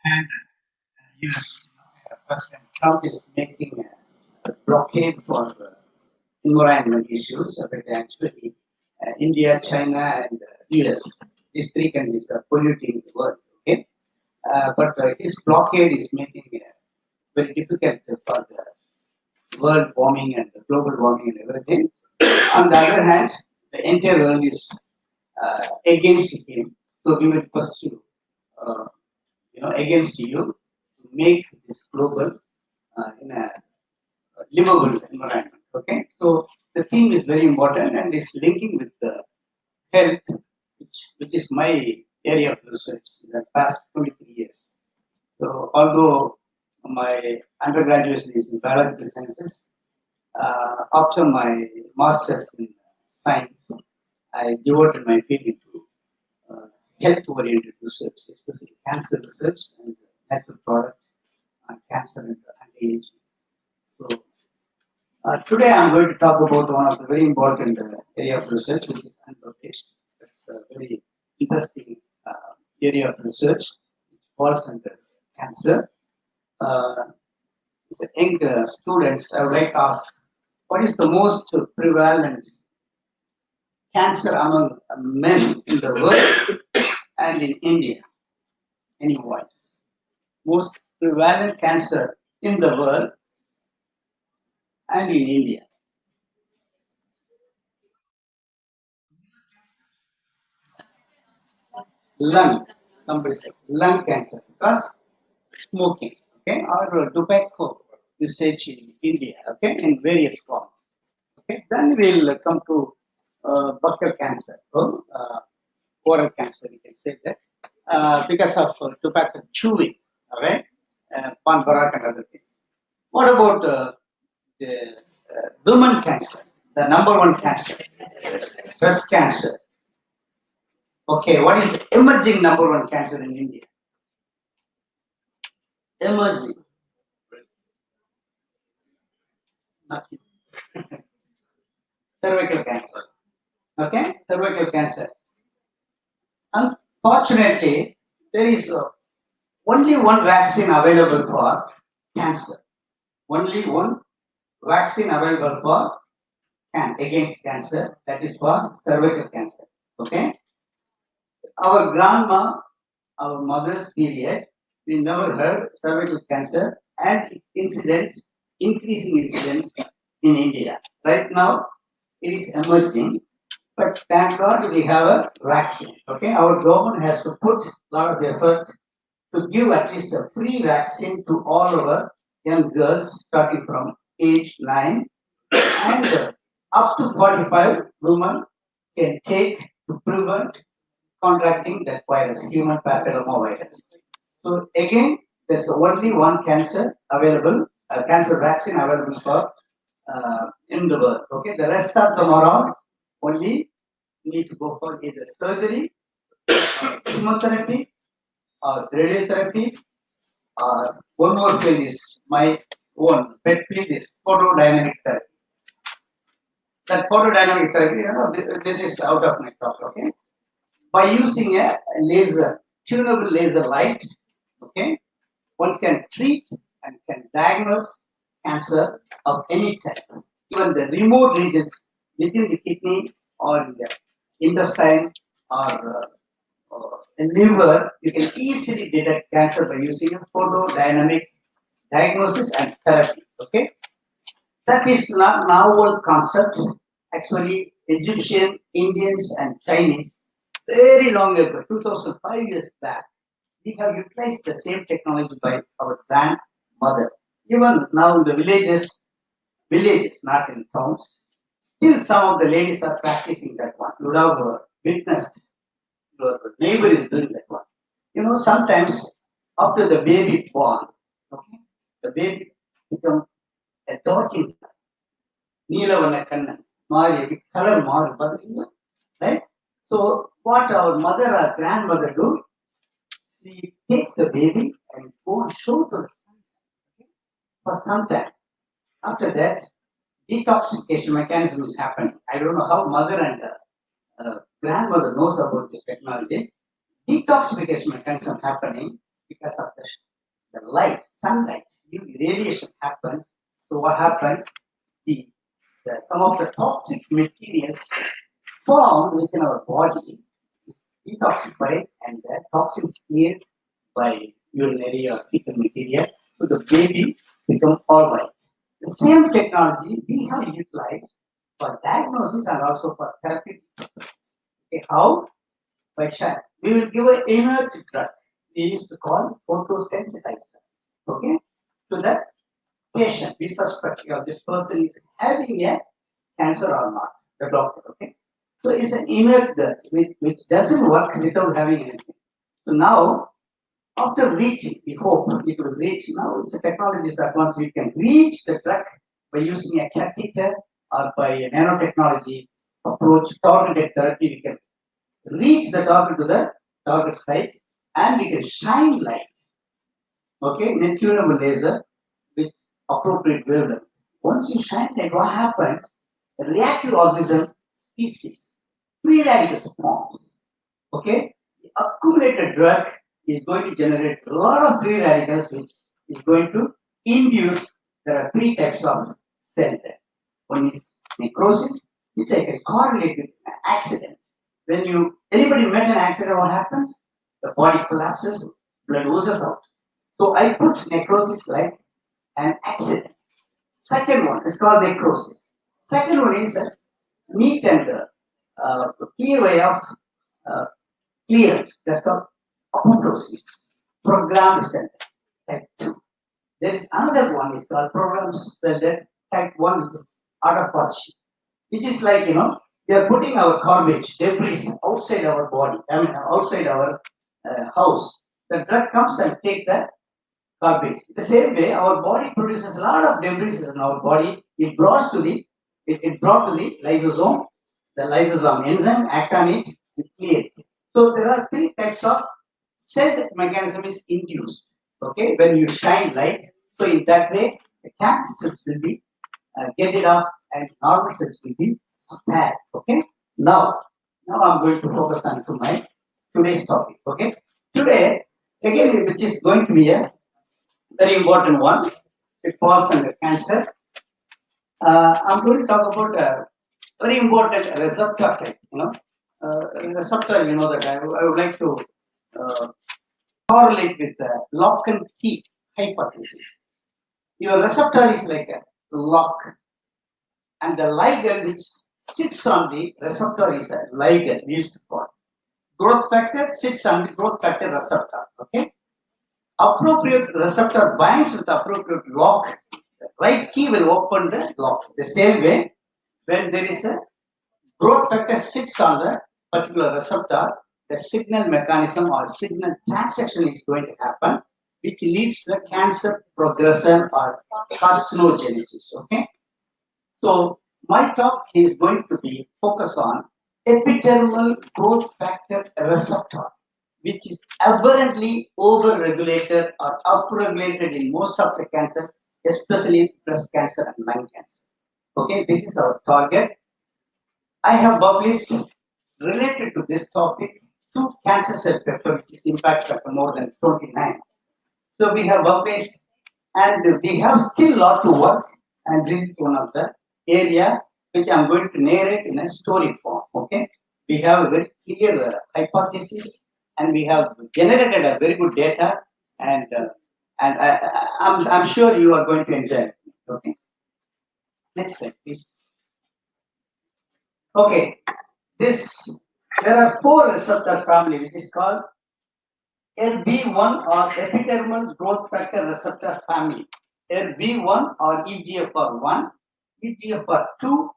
And US President Trump is making a blockade for environment issues, but actually India, China, and US, these three countries are polluting the world. Okay, but this blockade is making it very difficult for the world warming and the global warming and everything. On the other hand, the entire world is against him, so we will pursue, against you to make this global in a livable environment. Okay, so the theme is very important and is linking with the health, which is my area of research in the past 23 years. So although my undergraduate is in biological sciences, after my master's in science, I devoted my field into health-oriented research, especially cancer research and natural products on cancer and anti-aging. So today I'm going to talk about one of the very important area of research, which is unpublished. It's a very interesting area of research, which falls under cancer. So young students, I would like to ask, what is the most prevalent cancer among men in the world and in India? Any voice? Most prevalent cancer in the world and in India. Lung, somebody said lung cancer because smoking, okay, or tobacco usage in India, okay, in various forms. Okay, then we'll come to buccal cancer, oral cancer, we can say that, because of tobacco chewing, all right, pan barak and other things. What about the women cancer, the number one cancer, breast cancer? Okay, what is the emerging number one cancer in India? Emerging. Nothing. Cervical cancer. Okay, cervical cancer. Unfortunately, there is only one vaccine available for cancer. Only one vaccine available for against cancer, that is for cervical cancer. Okay, our grandma, our mother's period, we never heard cervical cancer and incidence, increasing incidence in India. Right now, it is emerging, but thank God we have a vaccine. Okay, our government has to put a lot of effort to give at least a free vaccine to all our young girls starting from age 9 and up to 45 women can take to prevent contracting that virus, human papillomavirus. So again, there's only one cancer available, a cancer vaccine available for in the world. Okay, the rest of them are all only need to go for either surgery, chemotherapy, or radiotherapy, One more field is my own pet field is photodynamic therapy. That photodynamic therapy, this is out of my talk, okay? By using a laser, tunable laser light, okay, one can treat and can diagnose cancer of any type, even the remote regions within the kidney or in the intestine or the liver. You can easily detect cancer by using a photodynamic diagnosis and therapy. Okay, that is not novel concept. Actually, Egyptian, Indians, and Chinese very long ago, 2005 years back, we have utilized the same technology by our grandmother. Even now in the villages, not in towns, still some of the ladies are practicing that one. You would have witnessed your neighbor is doing that one. Sometimes after the baby born, okay, the baby become a talking நீலவண்ண Kannan மாறி color மாறும் பாத்தீங்களா, right? So what our mother or grandmother do, she takes the baby and go and show to the sun, okay, for some time. After that, detoxification mechanism is happening. I don't know how mother and grandmother knows about this technology. Detoxification mechanism happening because of the light, sunlight, UV radiation happens. So what happens? Some of the toxic materials found within our body is detoxified and the toxins cleared by urinary or fecal material. So the baby become all right. The same technology we have utilized for diagnosis and also for therapy. Okay, how? By shine. We will give an inert drug. We used to call photosensitizer. Okay, so that patient, we suspect this person is having a cancer or not, the doctor, okay? So it's an inert drug which doesn't work without having anything. So now, after reaching, we hope it will reach, now it's the technology is advanced, we can reach the drug by using a catheter or by a nanotechnology approach, targeted therapy, we can reach the target to the target site and we can shine light, okay, in a tunable laser with appropriate wavelength. Once you shine light, what happens? The reactive oxygen species, free radicals form. Okay, the accumulated drug is going to generate a lot of free radicals, which is going to induce. There are three types of cell death. One is necrosis, which I can correlate with an accident. When anybody met an accident, what happens? The body collapses, blood oozes out. So I put necrosis like an accident. Second one is called necrosis. Second one is a neat and clear way of clearance. That's called apoptosis, programmed cell death, type 2. There is another one is called programmed cell death, type 1, which is autophagy, which is like, we are putting our garbage, debris outside our body, outside our house. The drug comes and take that garbage. The same way, our body produces a lot of debris in our body. It brought to the lysosome. The lysosome enzyme act on it and clear it. So there are three types of cell death mechanism is induced. Okay, when you shine light, so in that way, the cancer cells will be get it off and normal cells will be spared. Okay, now I'm going to focus on to my today's topic. Okay, today again, which is going to be a very important one. It falls under cancer. I'm going to talk about a very important receptor type. Receptor. That I would like to correlate with the lock and key hypothesis. Your receptor is like a lock, and the ligand which sits on the receptor is a ligand. We used to call growth factor sits on the growth factor receptor. Okay. Appropriate receptor binds with appropriate lock, the right key will open the lock. The same way, when there is a growth factor sits on the particular receptor, the signal mechanism or signal transaction is going to happen, which leads to the cancer progression or carcinogenesis. Okay, so my talk is going to be focused on epidermal growth factor receptor. which is aberrantly over-regulated or upregulated in most of the cancers, especially breast cancer and lung cancer. Okay, this is our target. I have published related to this topic 2 cancer cell paper, which is impact factor more than 29. So we have published, and we have still lot to work, and this is one of the area which I'm going to narrate in a story form. Okay, we have a very clear hypothesis, and we have generated a very good data, and I'm sure you are going to enjoy it. Okay, next slide, please. Okay, there are 4 receptor family, which is called LB1 or epidermal growth factor receptor family. LB1 or EGFR1, EGFR2,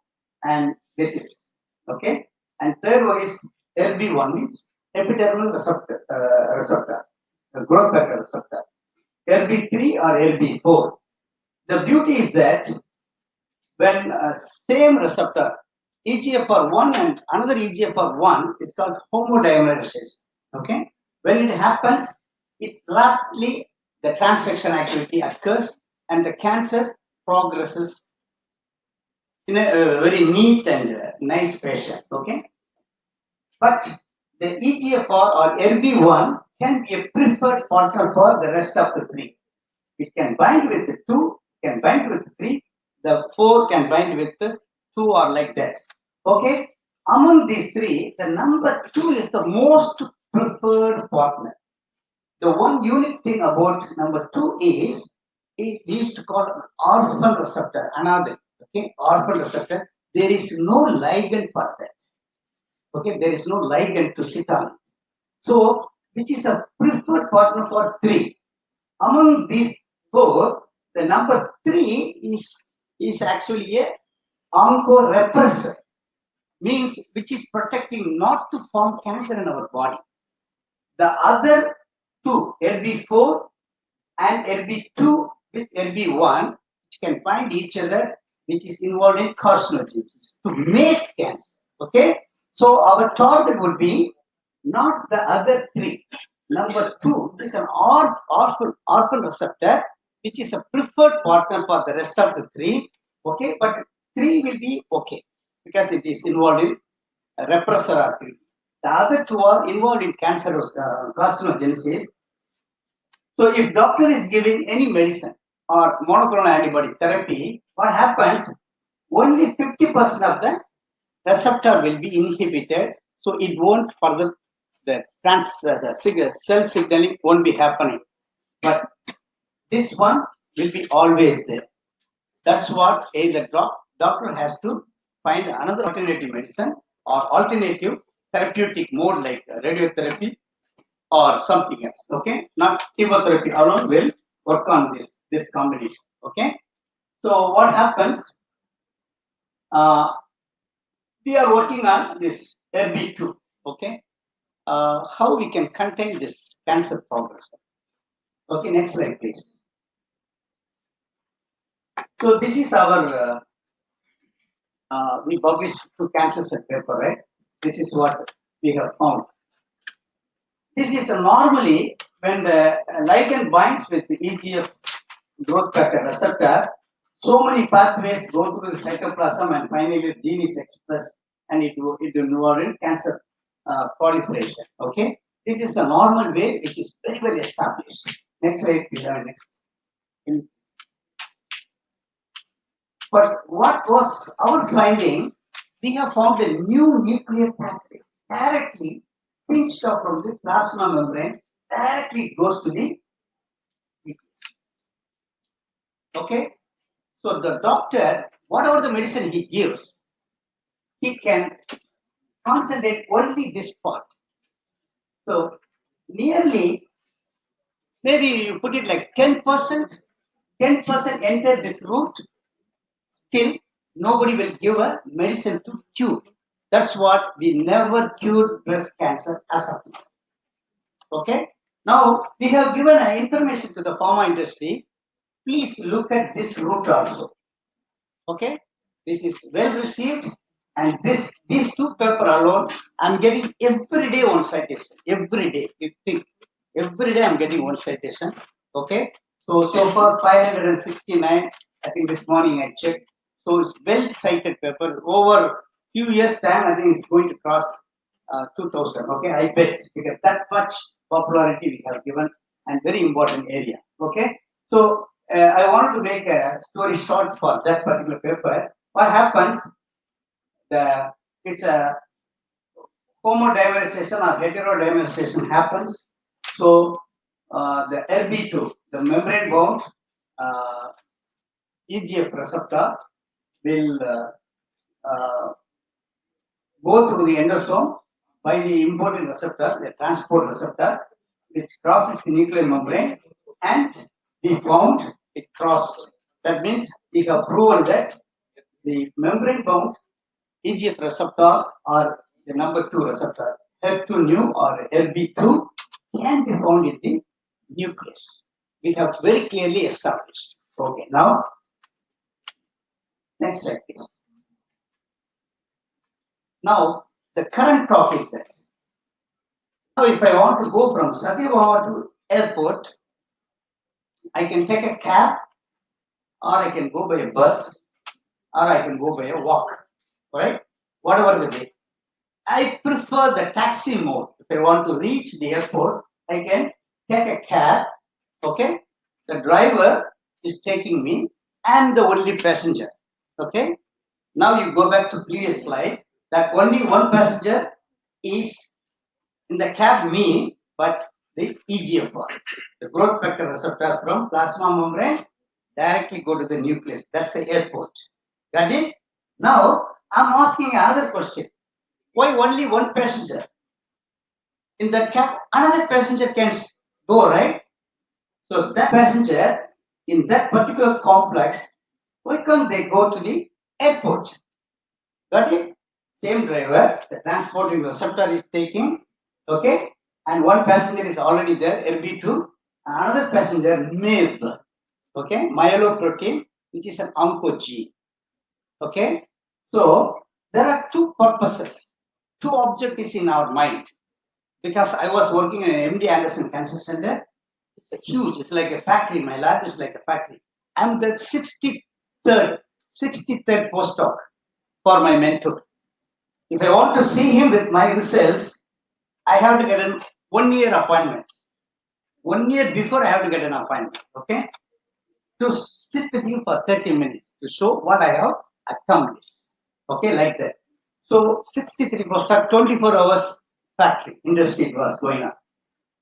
and this is okay. And third one is LB1 means epidermal receptor, growth factor receptor. LB3 or LB4. The beauty is that when same receptor EGFR1 and another EGFR1 is called homodimerization. Okay, when it happens, it rapidly the transcription activity occurs and the cancer progresses in a very neat and nice fashion. Okay, but the EGFR or LB1 can be a preferred partner for the rest of the 3. It can bind with the 2, can bind with 3, the 4 can bind with the 2 or like that. Okay, among these 3, the number 2 is the most preferred partner. The one unique thing about number 2 is it used to call an orphan receptor, another. Okay, orphan receptor. There is no ligand for that. Okay, there is no ligand to sit on. So, which is a preferred partner for 3. Among these 4, the number 3 is actually a oncorepressor, means which is protecting not to form cancer in our body. The other 2, LB4 and LB2 with LB1, which can find each other, which is involved in carcinogenesis to make cancer. Okay, so our target would be not the other 3. Number 2 is an orphan receptor, which is a preferred partner for the rest of the 3. Okay, but 3 will be okay because it is involved in repressor activity. The other 2 are involved in carcinogenesis. So if doctor is giving any medicine or monoclonal antibody therapy, what happens? Only 50% of the receptor will be inhibited, so it won't further the cell signaling won't be happening. But this one will be always there. That's what the doctor has to find another alternative medicine or alternative therapeutic mode like radiotherapy or something else. Okay, not chemotherapy alone will work on this combination. Okay, so what happens? We are working on this LB2. Okay, how we can contain this cancer progression. Okay, next slide, please. So this is our we published 2 cancer cell paper, right? This is what we have found. This is normally when the ligand binds with the EGF growth factor receptor, so many pathways go through the cytoplasm and finally the gene is expressed and it will involve in cancer proliferation. Okay, this is the normal way which is very well established. Next slide, please. Next. But what was our finding? We have found a new nuclear pathway directly pinched off from the plasma membrane, directly goes to the nucleus. Okay, so the doctor, whatever the medicine he gives, he can concentrate only this part. So nearly, maybe you put it like 10%, 10% enter this route, still nobody will give a medicine to cure. That's what we never cured breast cancer as of now. Okay, now we have given information to the pharma industry. Please look at this route also. Okay, this is well received And these two paper alone, I'm getting every day one citation. Every day, you think, every day I'm getting one citation. Okay, so far 569. I think this morning I checked. So it's well cited paper. Over few years time, I think it's going to cross 2000. Okay, I bet, because that much popularity we have given, and very important area. Okay, so I want to make a story short for that particular paper. What happens? It's a homodimerization or heterodimerization happens. So the LB2, the membrane bound EGF receptor, will go through the endosome by the important receptor, the transport receptor, which crosses the nuclear membrane, and we found it crossed. That means we have proven that the membrane bound EGF receptor or the number 2 receptor, L2 nu or LB2, can be found in the nucleus. We have very clearly established. Okay, now next slide, please. Now the current talk is that now if I want to go from Satyabhama to airport, I can take a cab, or I can go by a bus, or I can go by a walk, right? Whatever the way. I prefer the taxi mode. If I want to reach the airport, I can take a cab. Okay, the driver is taking me. I am the only passenger. Okay, now you go back to previous slide. That only one passenger is in the cab, me, but the EGFR, the growth factor receptor from plasma membrane, directly go to the nucleus. That's the airport. Got it? Now I'm asking another question. Why only one passenger? In that cab, another passenger can go, right? So that passenger in that particular complex, why can't they go to the airport? Got it? Same driver, the transporting receptor is taking, okay, and one passenger is already there, LB2, another passenger, MAB, okay, myeloprotein, which is an oncogene, okay. So there are two purposes, two objectives in our mind. Because I was working in MD Anderson Cancer Center, it's huge, it's like a factory. My lab is like a factory. I'm the 63rd postdoc for my mentor. If I want to see him with my results, I have to get a 1 year appointment. 1 year before I have to get an appointment, okay? To sit with him for 30 minutes to show what I have accomplished, okay, like that. So 63 postdoc, 24 hours factory, industry was going on.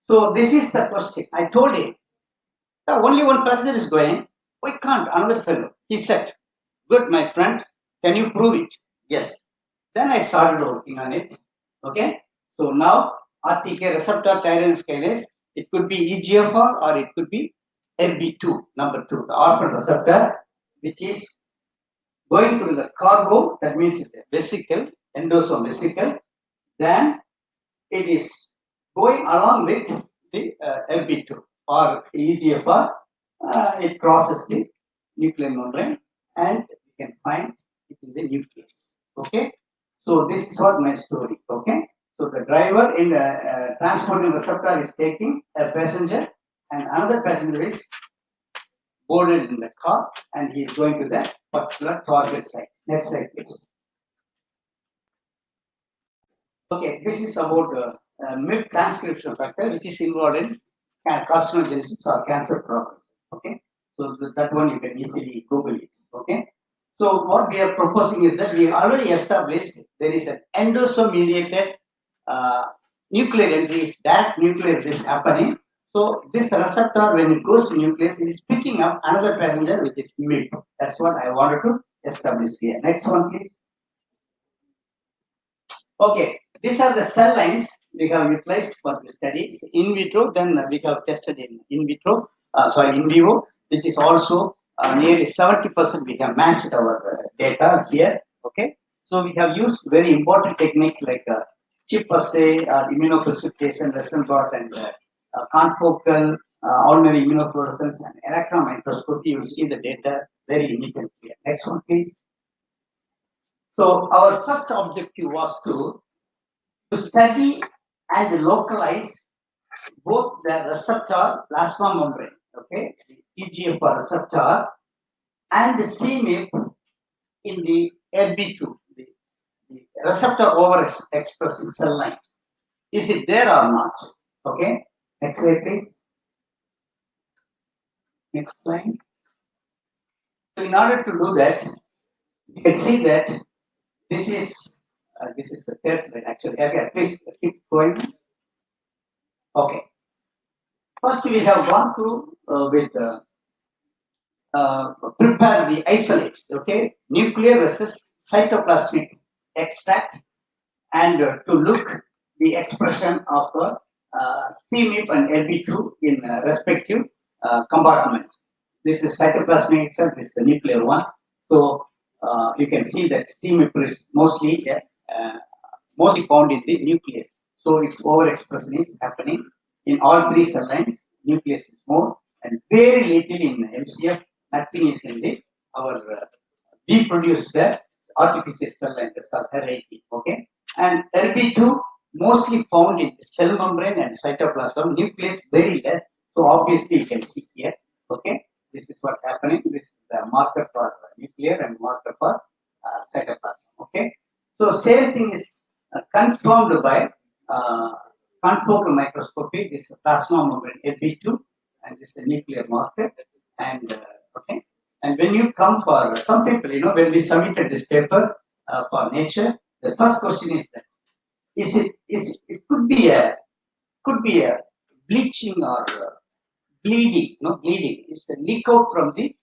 So this is the question. I told him, only one passenger is going. Why can't another fellow? He said, good, my friend. Can you prove it? Yes. Then I started working on it. Okay. So now RTK receptor tyrosine kinase, it could be EGFR or it could be LB2, number 2, the orphan receptor, which is going through the cargo, that means the vesicle, endosome vesicle. Then it is going along with the LB2 or EGFR, it crosses the nuclear membrane and we can find it in the nucleus. Okay, so this is what my story. Okay, so the driver in the transporting receptor is taking a passenger, and another passenger is boarded in the car, and he is going to that particular target site. Next slide, please. Okay, this is about MYB transcription factor, which is involved in carcinogenesis or cancer progress. Okay, so that one you can easily Google it. Okay, so what we are proposing is that we already established there is an endosome-mediated nuclear entries, direct nuclear entries happening. So this receptor, when it goes to nucleus, it is picking up another passenger, which is MYB. That's what I wanted to establish here. Next one, please. Okay, these are the cell lines we have utilized for the study. It's in vitro, then we have tested in vitro, in vivo, which is also nearly 70% we have matched our data here. Okay, so we have used very important techniques like chip assay, immunofluorescence, Western blot, and confocal, ordinary immunofluorescence, and electron microscopy. You see the data very neat and clear. Next one, please. So our first objective was to study and localize both the receptor plasma membrane, okay, the EGFR receptor, and the CMIP in the LB2, the receptor overexpressing cell lines. Is it there or not? Okay, next slide, please. Next slide. So in order to do that, you can see that this is the third slide actually. Okay, please keep going. Okay. First, we have gone through prepare the isolates. Okay, nuclear versus cytoplasmic extract, and to look the expression of CMIP and LB2 in respective compartments. This is cytoplasmic extract. This is the nuclear one. So you can see that CMIP is mostly found in the nucleus. So its overexpression is happening in all three cell lines. Nucleus is more, and very little in MCF. Nothing is in the our we produce the artificial cell line. That's called hierarchy. Okay, and LB2 mostly found in the cell membrane and cytoplasm. Nucleus very less. So obviously you can see here. Okay, this is what happening. This is the marker for nuclear and marker for cytoplasm. Okay, so same thing is confirmed by confocal microscopy. This is plasma membrane LB2, and this is the nuclear marker. And okay, and when you come for some people, when we submitted this paper for Nature, the first question is that it could be a bleaching or bleeding, bleeding. It's a leak out from the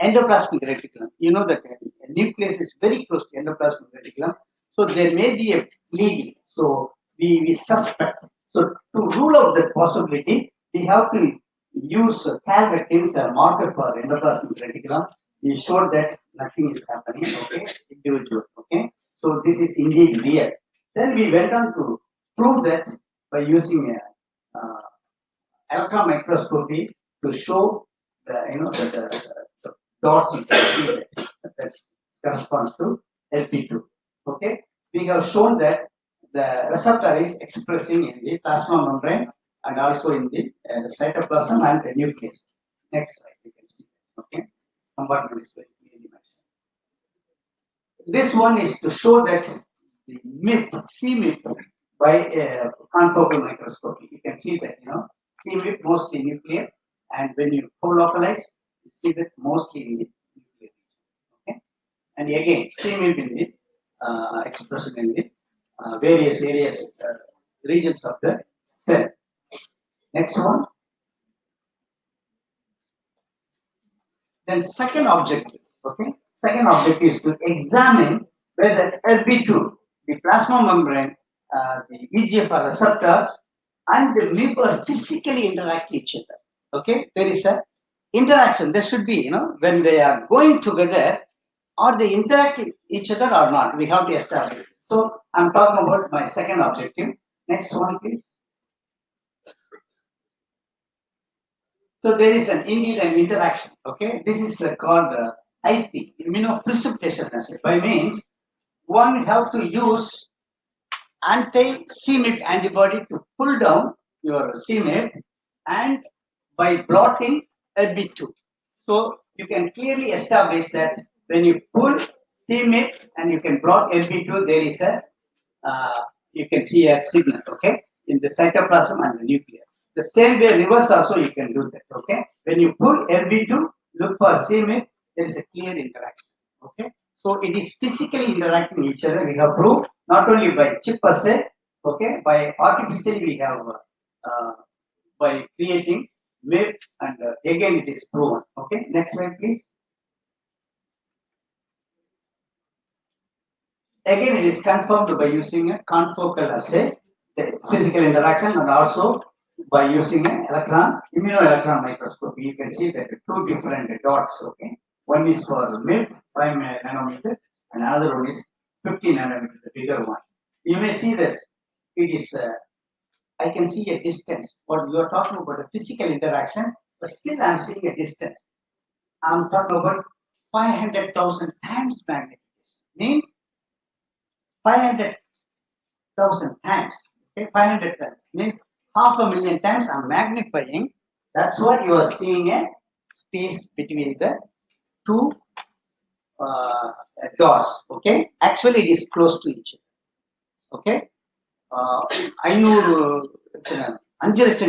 endoplasmic reticulum. You know that nucleus is very close to endoplasmic reticulum, so there may be a bleeding. So we suspect. So to rule out that possibility, we have to use calvectins, a marker for endoplasmic reticulum. We showed that nothing is happening. Okay, individual. Okay, so this is indeed real. Then we went on to prove that by using a electron microscopy to show the dots you can see that corresponds to LP2. Okay, we have shown that the receptor is expressing in the plasma membrane and also in the cytoplasm and the nucleus. Next slide, you can see. Okay, compartment is very clearly mentioned. This one is to show that the CMIP by confocal microscopy. You can see that CMIP mostly nuclear, and when you co-localize, you see that mostly in the nuclear. Okay, and again CMIP in the expression in the various areas, regions of the cell. Next one. Then second objective. Okay, second objective is to examine whether LB2, the plasma membrane, the EGFR receptor, and the MIP are physically interact with each other. Okay, there is a interaction. There should be, when they are going together, or they interact with each other or not. We have to establish. So I'm talking about my second objective. Next one, please. So there is indeed an interaction. Okay, this is called IP, immunoprecipitation assay. By means, one have to use anti-CMIP antibody to pull down your CMIP, and by blotting LB2. So you can clearly establish that when you pull CMIP and you can blot LB2, there is you can see a signal, okay, in the cytoplasm and the nucleus. The same way reverse also you can do that, okay. When you pull LB2, look for CMIP, there is a clear interaction, okay. So it is physically interacting each other. We have proved not only by chip assay, okay, by artificially we have by creating MIP, and again it is proven. Okay, next slide please. Again it is confirmed by using a confocal assay, the physical interaction, and also by using an immunoelectron microscopy. You can see that two different dots. Okay, one is for MIP, prime nanometer, and another one is 50 nanometer, the bigger one. You may see this. It is I can see a distance. What you are talking about a physical interaction, but still I am seeing a distance. I am talking about 500,000 times magnification. Means 500,000 times. Okay, 500 times means 500,000 times I'm magnifying. That's what you are seeing a space between the two doors. Okay, actually it is close to each other. Okay, 500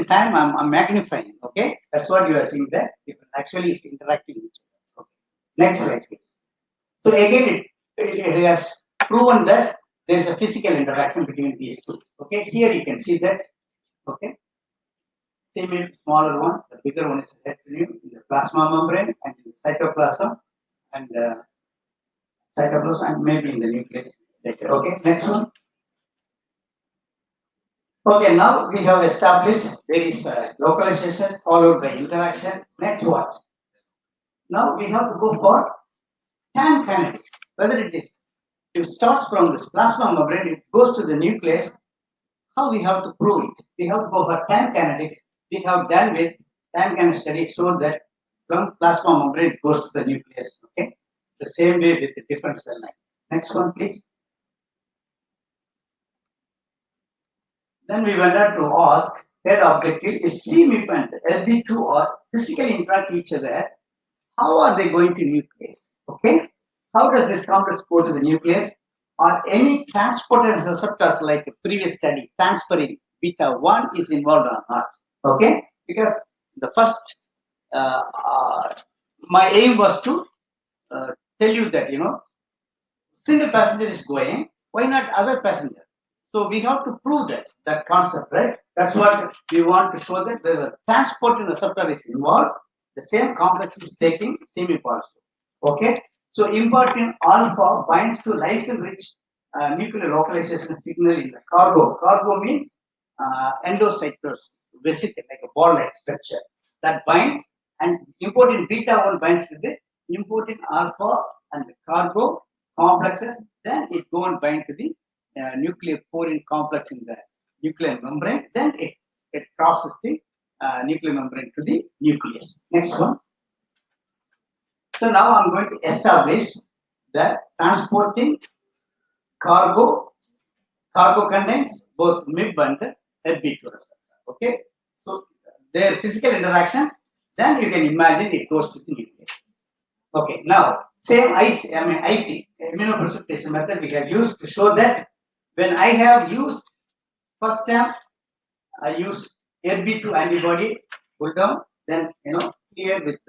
time I'm magnifying. Okay, that's what you are seeing there. It actually is interacting each other. Okay. Next slide, please. So again, it has proven that there is a physical interaction between these two. Okay, here you can see that. Okay, same smaller one, the bigger one is heterogeneous in the plasma membrane and in the cytoplasm and maybe in the nucleus later. Okay, next one. Okay, now we have established there is localization followed by interaction. Next what? Now we have to go for time kinetics. Whether it starts from this plasma membrane, it goes to the nucleus. How we have to prove it? We have to go for time kinetics. We have done with time kinetics study so that from plasma membrane it goes to the nucleus. Okay, the same way with the different cell line. Next one, please. Then we went on to ask their objective if CMIP and LB2 are physically interact each other, how are they going to nucleus? Okay, how does this complex go to the nucleus? Are any transporter receptors like the previous study transferring beta 1 is involved or not? Okay, because the first my aim was to tell you that single passenger is going, why not other passenger? So we have to prove that concept, right? That's what we want to show, that the transporting receptor is involved. The same complex is taking CMIP also. Okay. So importin alpha binds to lysin-rich nuclear localization signal in the cargo. Cargo means endocytose vesicle, like a ball-like structure that binds, and importin beta 1 binds to the importin alpha and the cargo complexes. Then it go and bind to the nuclear porin complex in the nuclear membrane. Then it crosses the nuclear membrane to the nucleus. Next one. So now I'm going to establish that transporting cargo contains both MIB and LB2 receptor. Okay, so their physical interaction, then you can imagine it goes to the nucleus. Okay, now same IP immunoprecipitation method we have used to show that when I have used first time I use LB2 antibody pull down, then clear with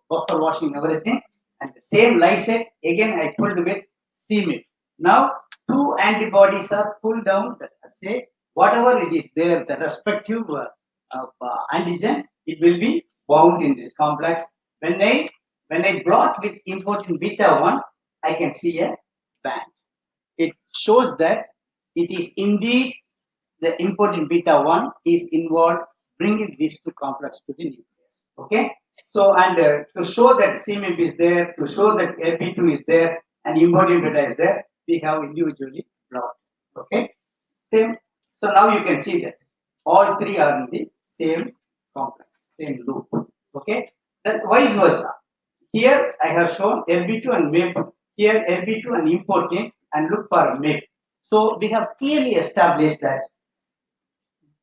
buffer washing everything, and the same lysate again I pulled with CMIP. Now two antibodies are pulled down. Say whatever it is there, the respective antigen, it will be bound in this complex. When I blot with importin beta 1, I can see a band. It shows that it is indeed the importin beta 1 is involved bringing these two complexes to the nucleus. Okay, so and to show that CMIP is there, to show that LB2 is there and importin beta is there, we have individually plotted. Okay, same. So now you can see that all three are in the same complex, same loop. Okay, then vice versa. Here I have shown LB2 and MIP. Here LB2 and importin, and look for MIP. So we have clearly established that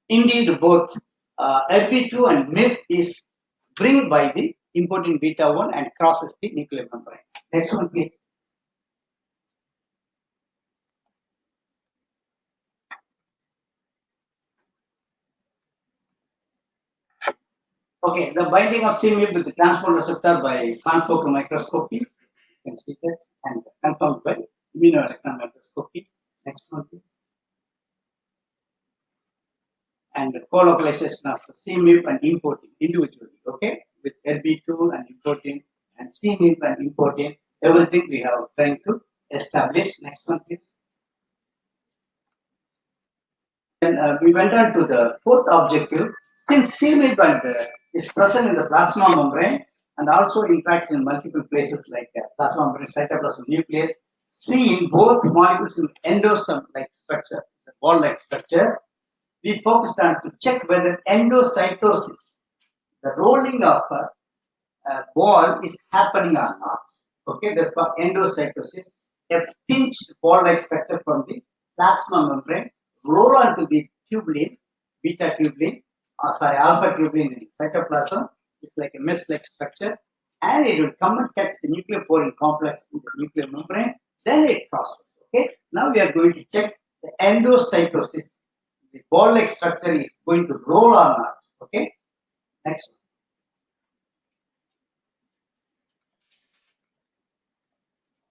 indeed both LB2 and MIP is bring by the importin beta 1 and crosses the nuclear membrane. Next one, please. Okay, the binding of CMIP with the transport receptor by confocal microscopy, you can see that, and confirmed by immunoelectron microscopy. Next one, please. And the co-localization of CMIP and importin individually, okay, with LB2 and importin and CMIP and importin, everything we have trying to establish. Next one, please. Then we went on to the fourth objective. Since CMIP is present in the plasma membrane and also interacts in multiple places like plasma membrane, cytoplasm, nucleus, seen both molecules in endosome-like structure, the ball-like structure, we focused on to check whether endocytosis, the rolling of a ball, is happening or not. Okay, that's called endocytosis. a pinched ball-like structure from the plasma membrane, roll onto the tubulin, beta tubulin, alpha tubulin in cytoplasm. It's like a mesh-like structure, and it will come and catch the nucleoporin complex in the nuclear membrane. Then it processes. Okay. Now we are going to check the endocytosis. The ball-like structure is going to roll or not. Okay. Next one.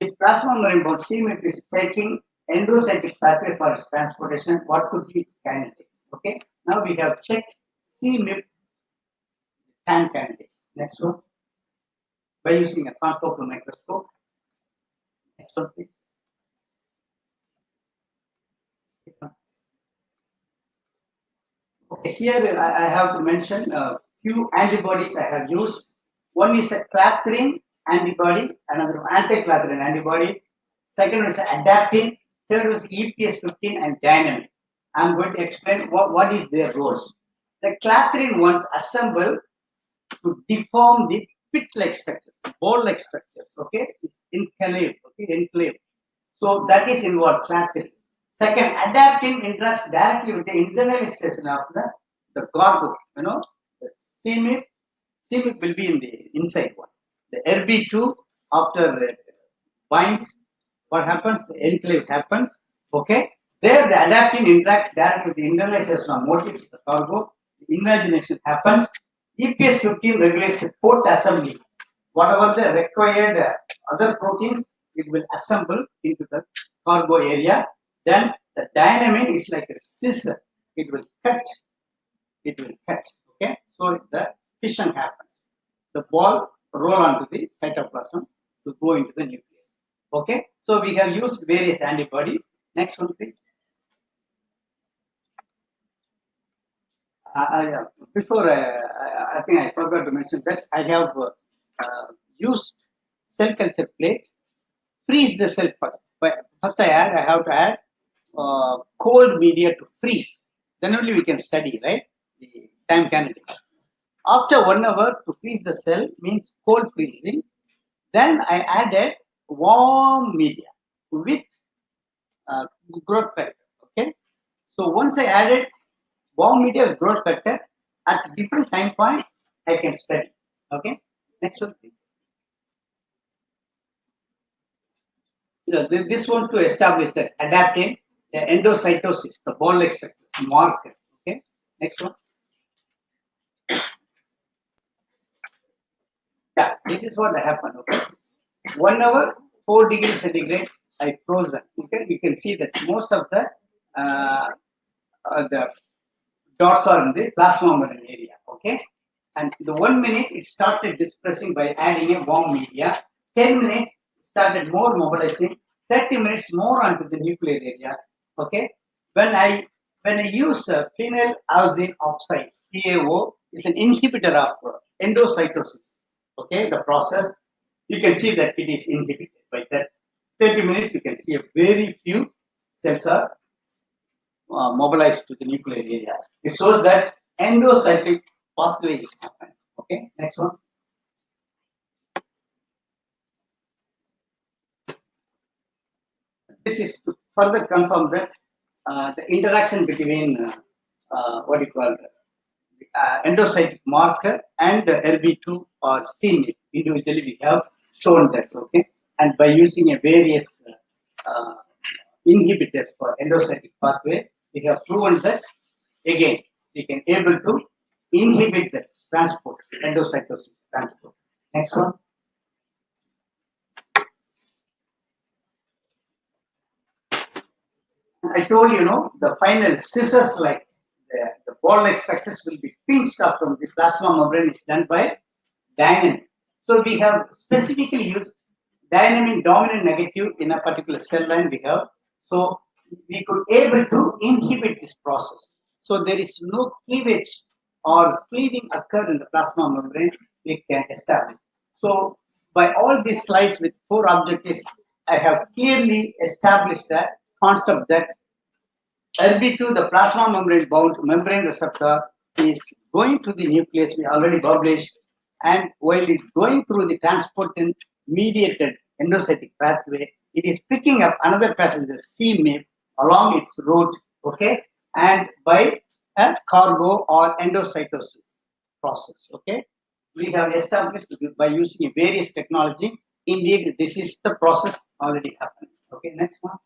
The plasma membrane bound CMIP is taking endocytic pathway for its transportation. What could be its kinetics? Okay. Now we have checked CMIP and kinetics. Next one. By using a confocal microscope. Next one, please. Okay, here I have to mention a few antibodies I have used. One is a clathrin antibody, another anti-clathrin antibody. Second is adaptin. Third is EPS15 and dynamic. I'm going to explain what is their roles. The clathrin ones assemble to deform the pit-like structures, ball-like structures. Okay, it's enclave. Okay, enclave. So that is involved clathrin. Second, adaptin interacts directly with the internalization of the cargo. You know, the CMIP will be in the inside one. The RB2 after it binds, what happens? The enclave happens. Okay, there the adaptin interacts directly with the internalization of motifs of the cargo. The invagination happens. EPS15 regulates the port assembly. Whatever the required other proteins, it will assemble into the cargo area. Then the dynamine is like a scissor. It will cut. It will cut. Okay. So the fission happens. The ball roll onto the cytoplasm to go into the nucleus. Okay. So we have used various antibodies. Next one, please. Before I think I forgot to mention that I have used cell culture plate. Freeze the cell first. But first I have to add cold media to freeze. Then only we can study, right? The time kinetics. After 1 hour to freeze the cell means cold freezing. Then I added warm media with growth factor. Okay. So once I added warm media with growth factor at different time points, I can study. Okay. Next one, please. This one to establish that adaptin, the endocytosis, the ball-like structure marker. Okay. Next one. Yeah, this is what happened. Okay. 1 hour, 4 degrees centigrade, I frozen. Okay, you can see that most of the dots are in the plasma membrane area. Okay, and the 1 minute it started dispersing by adding a warm media. 10 minutes started more mobilizing. 30 minutes more onto the nuclear area. Okay, when I use phenyl alzyl oxide (PAO) is an inhibitor of endocytosis. Okay, the process, you can see that it is inhibited by that. 30 minutes, you can see a very few cells are mobilized to the nuclear area. It shows that endocytic pathway is happening. Okay, next one. This is to further confirm that the interaction between what you call endocytic marker and the RB2 or STIM individually we have shown that. Okay, and by using a various inhibitors for endocytic pathway, we have proven that again we can able to inhibit the transport, endocytosis transport. Next one. I told you, the final scissors like the ball-like structures will be pinched up from the plasma membrane. It's done by dynamine. So we have specifically used dynamine dominant negative in a particular cell line we have. So we could able to inhibit this process. So there is no cleavage or cleaving occur in the plasma membrane we can establish. So by all these slides with 4 objectives, I have clearly established that concept that RB2, the plasma membrane bound membrane receptor, is going to the nucleus. We already published, and while it's going through the transport mediated endocytic pathway, it is picking up another passenger CMIP along its route, okay, and by a cargo or endocytosis process, okay. We have established by using various technology. Indeed, this is the process already happening. Okay, next one.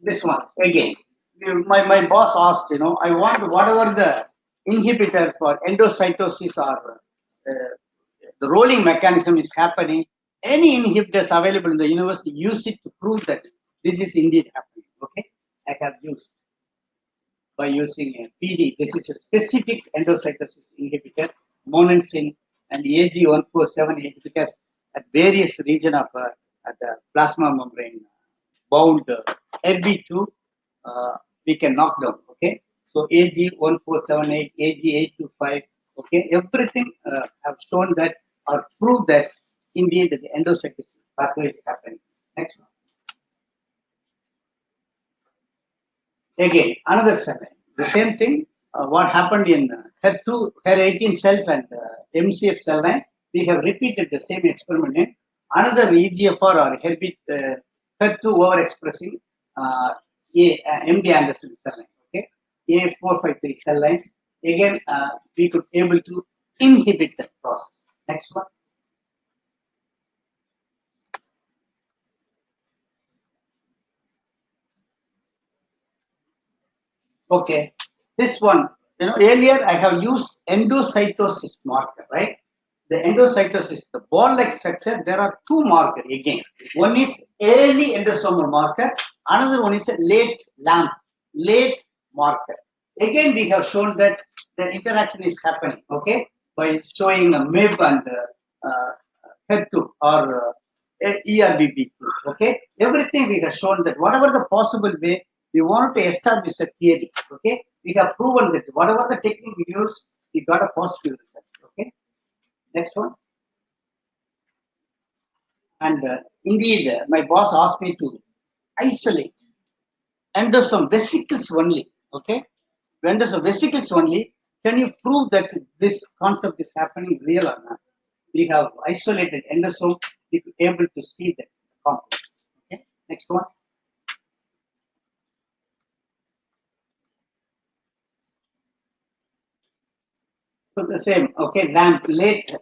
This one again. My boss asked, I want whatever the inhibitor for endocytosis or the rolling mechanism is happening. Any inhibitors available in the universe, use it to prove that this is indeed happening. Okay, I have used by using a PD. This is a specific endocytosis inhibitor, monensin and AG1478, because at various region of at the plasma membrane bound RB2, we can knock down. Okay, so AG1478, AG825, okay, everything have shown that or proved that indeed the endocytosis pathway is happening. Next one. Again, another cell line. The same thing, what happened in HER2, HER18 cells and MCF cell line, we have repeated the same experiment in another EGFR or HER2 overexpressing MD Anderson cell line. Okay, A453 cell lines. Again, we could able to inhibit that process. Next one. Okay, this one, earlier I have used endocytosis marker, right? The endocytosis, the ball-like structure, there are two markers again. One is early endosomal marker, another one is a late marker. Again, we have shown that the interaction is happening, okay, by showing a MIB and HER2 or ERBB2, okay. Everything we have shown that whatever the possible way, we want to establish a theory, okay. We have proven that whatever the technique we use, we got a positive result, okay. Next one. And indeed, my boss asked me to isolate endosome vesicles only, okay. Endosome vesicles only, can you prove that this concept is happening real or not? We have isolated endosome, we are able to see that complex. Okay, next one. So the same, okay, LAMP late.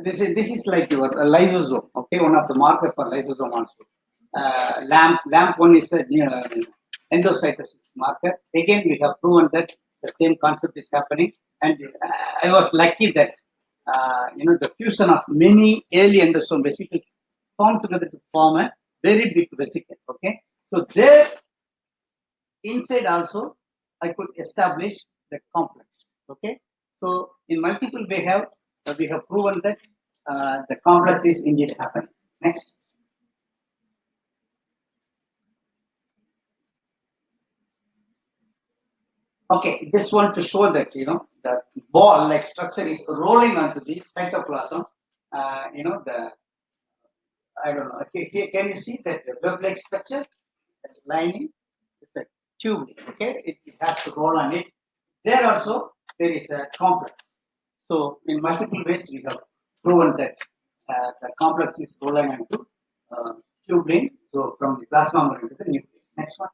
This is like your lysosome, okay, one of the markers for lysosome also. LAMP one is a endocytosis marker. Again, we have proven that the same concept is happening, and I was lucky that the fusion of many early endosome vesicles formed together to form a very big vesicle. Okay, so there inside also I could establish the complex. Okay. So in multiple we have proven that the complex is indeed happening. Next. Okay, this one to show that the ball-like structure is rolling onto the cytoplasm. The I don't know. Okay, here can you see that the web-like structure lining is a tube. Okay, it has to roll on it. There also there is a complex. So in multiple ways we have proven that the complex is rolling into tubulin. So from the plasma membrane to the nucleus. Next one.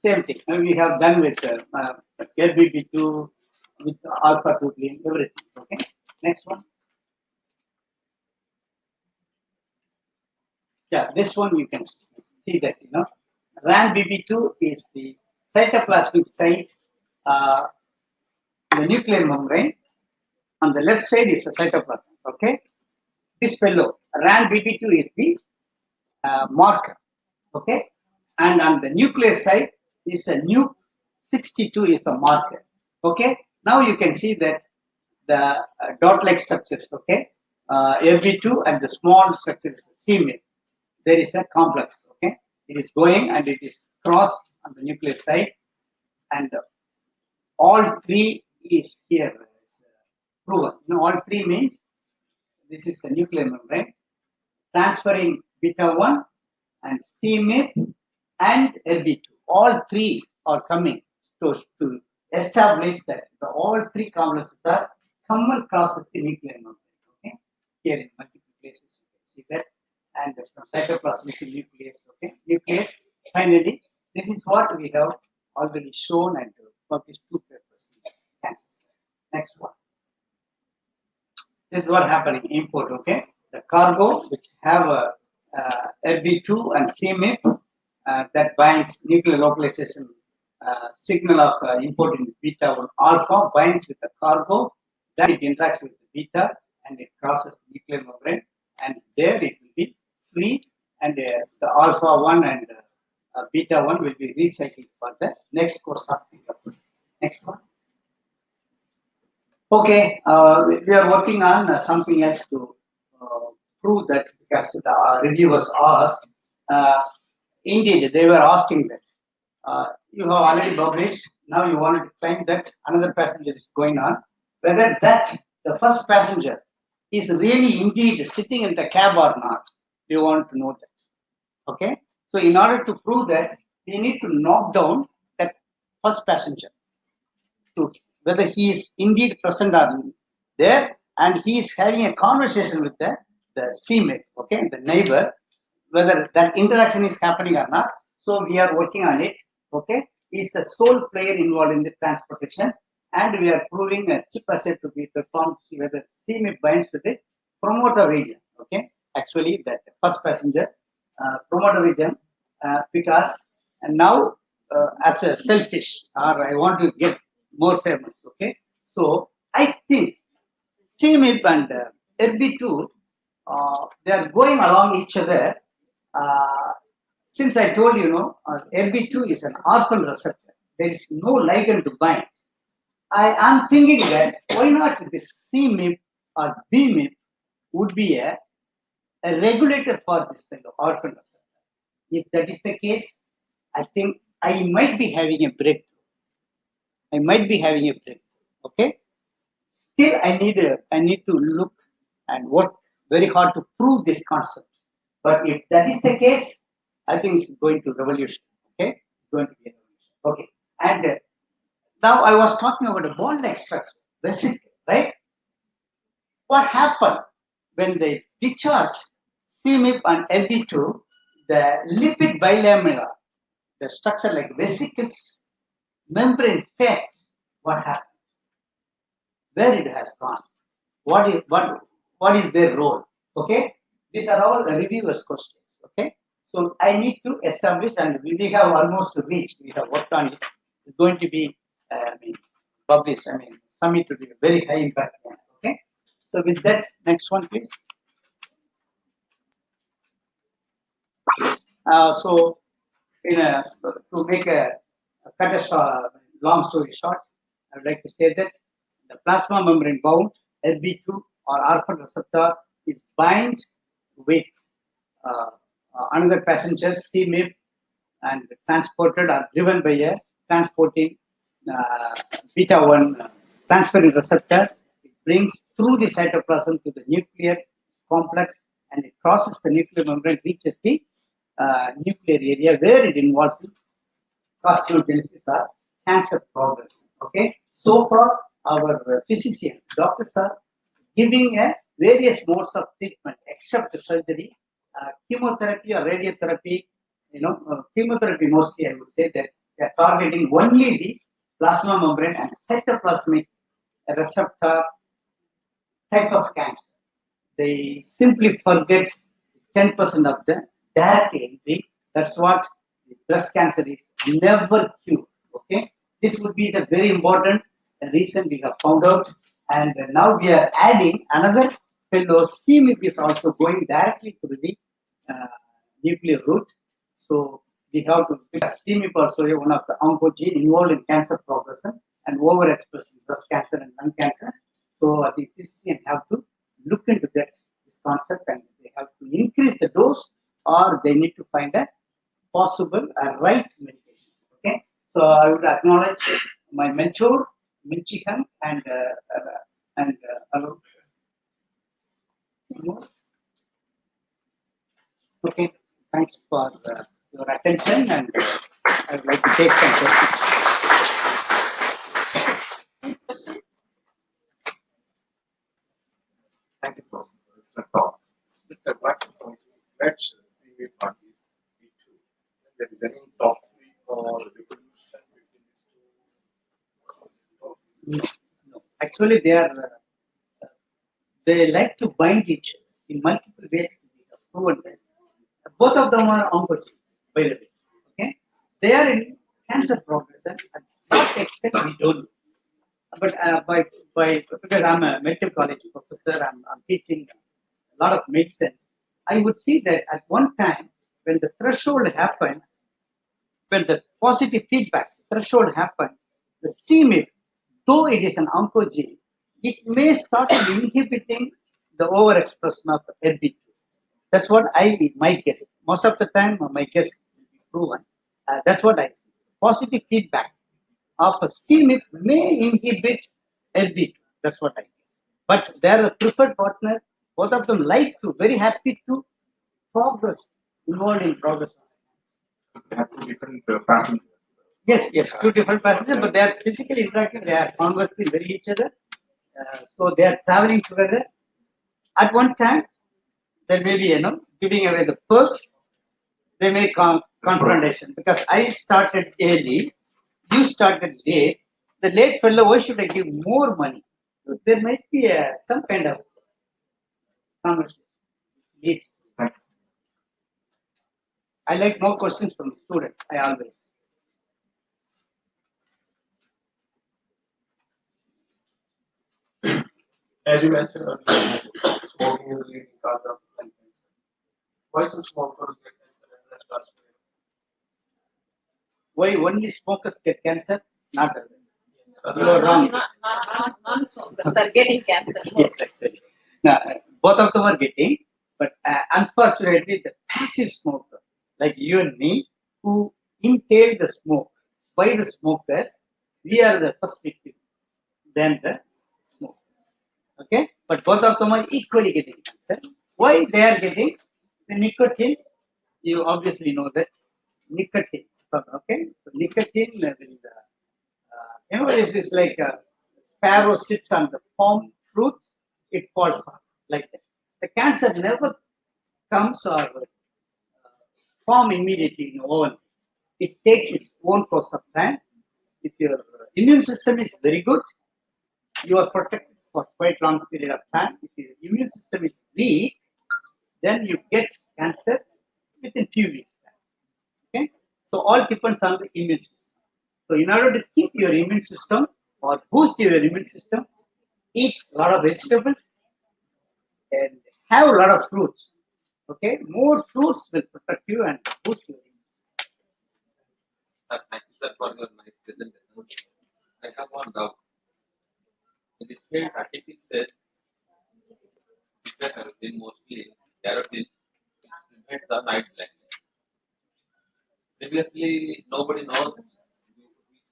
Same thing. We have done with LBP2, with alpha tubulin, everything. Okay. Next one. Yeah, this one you can see that RANBB2 is the cytoplasmic site, the nuclear membrane. On the left side is the cytoplasm. Okay, this fellow RANBB2 is the marker. Okay, and on the nuclear side is a NUC62 is the marker. Okay, now you can see that the dot-like structures. Okay, RB2 and the small structure is CMIP. There is a complex. Okay, it is going and it is crossed on the nuclear side, and all three is here proven. All three means this is the nuclear membrane transferring beta 1 and CMIP and LB2. All three are coming to establish that all three complexes are common crosses the nuclear membrane. Okay, here in multiple places you can see that, and from cytoplasm to nucleus. Okay, nucleus. Finally, this is what we have already shown and published 2 papers in cancer. Next one. This is what happening import. Okay, the cargo which have a LB2 and CMIP that binds nuclear localization signal of importing beta 1 alpha binds with the cargo, then it interacts with the beta and it crosses the nuclear membrane, and there it will be free, and the alpha 1 and beta 1 will be recycled for the next course of fingerprint. Next one. Okay, we are working on something else to prove that, because the review was asked. Indeed, they were asking that you have already published. Now you wanted to claim that another passenger is going on. Whether that the first passenger is really indeed sitting in the cab or not, we want to know that. Okay, so in order to prove that, we need to knock down that first passenger to whether he is indeed present or there, and he is having a conversation with the seamate, okay, the neighbor, whether that interaction is happening or not. So we are working on it. Okay, he is the sole player involved in the transportation, and we are proving a chip asset to be performed to see whether seamate binds to the promoter region. Okay, actually that first passenger promoter region, because and now as a selfish, or I want to get more famous. Okay, so I think CMIP and RB2, they are going along each other. Since I told you, RB2 is an orphan receptor, there is no ligand to bind. I am thinking that why not this CMIP or BMIP would be a regulator for this kind of orphan receptor. If that is the case, I think I might be having a breakthrough. Okay. Still, I need to look and work very hard to prove this concept. But if that is the case, I think it's going to revolution. Okay, it's going to be a revolution. Okay, and now I was talking about a bond-like structure, vesicle, right? What happened when they discharge CMIP and LB2, the lipid bilamella, the structure like vesicles, membrane fat, what happened? Where it has gone? What is their role? Okay, these are all reviewers' questions. Okay, so I need to establish, and we have almost reached. We have worked on it. It's going to be published. Submit to be a very high impact. Okay, so with that, next one, please. So, to make a cut a long story short, I would like to say that the plasma membrane bound LB2 or orphan receptor is bind with another passenger CMIP and transported or driven by a transporting beta 1 transferrin receptor. It brings through the cytoplasm to the nuclear complex, and it crosses the nuclear membrane, reaches the nuclear area where it involves carcinogenesis or cancer progression. Okay, so far our physician doctors are giving various modes of treatment except the surgery, chemotherapy or radiotherapy. Chemotherapy mostly I would say that they are targeting only the plasma membrane and cytoplasmic receptor type of cancer. They simply forget 10% of the direct entry. That's what breast cancer is never cured. Okay, this would be the very important reason we have found out, and now we are adding another fellow. CMIP is also going directly through the nuclear route. So we have to, because CMIP also is one of the oncogene involved in cancer progression and overexpressed in breast cancer and lung cancer. So I think physicians have to look into this concept, and they have to increase the dose, or they need to find a possible right medication. Okay, so I would acknowledge my mentor, Minchihan, and okay, thanks for your attention, and I would like to take some questions. No, no. Actually, they like to bind each other in multiple ways. We have proven that. Both of them are oncogenes, by the way. Okay, they are in cancer progression. At what extent we don't know. But by because I'm a medical college professor, I'm teaching a lot of medicine. I would see that at one time when the threshold happens, when the positive feedback threshold happens, the CMIP, though it is an oncogene, it may start inhibiting the overexpression of LB2. That's what my guess. Most of the time, my guess will be proven. That's what I see. Positive feedback of a CMIP may inhibit LB2. That's what I guess. But they're a preferred partner. Both of them like to, very happy to progress, involved in progress. They have two different passengers. Yes, yes, two different passengers, but they are physically interacting. They are conversing with each other. So they are traveling together. At one time, there may be, giving away the perks. They may come confrontation because I started early, you started late. The late fellow, why should I give more money? So there might be some kind of conversation. Leads. I like more questions from students. I always. As you mentioned earlier, smoking is a leading cause of lung cancer. Why should smokers get cancer and rest are spared? Why only smokers get cancer? Not others. You are wrong. Non-smokers are getting cancer. Yes, actually. Now, both of them are getting, but unfortunately, the passive smoker, like you and me, who inhale the smoke by the smokers, we are the first victim, then the smokers. Okay, but both of them are equally getting cancer. Why they are getting the nicotine? You obviously know that nicotine. Okay, so nicotine will, it's like a sparrow sits on the palm fruit, it falls on like that. The cancer never comes or form immediately in oven. It takes its own course of time. If your immune system is very good, you are protected for quite long period of time. If your immune system is weak, then you get cancer within few weeks. Okay, so all depends on the immune system. So in order to keep your immune system or boost your immune system, eat a lot of vegetables and have a lot of fruits. Okay, more fruits will protect you and boost your immune Thank you, sir, for your nice presentation. I have one doubt. In the same article says beta carotene, mostly carotene, which prevents the night blindness. Previously, nobody knows which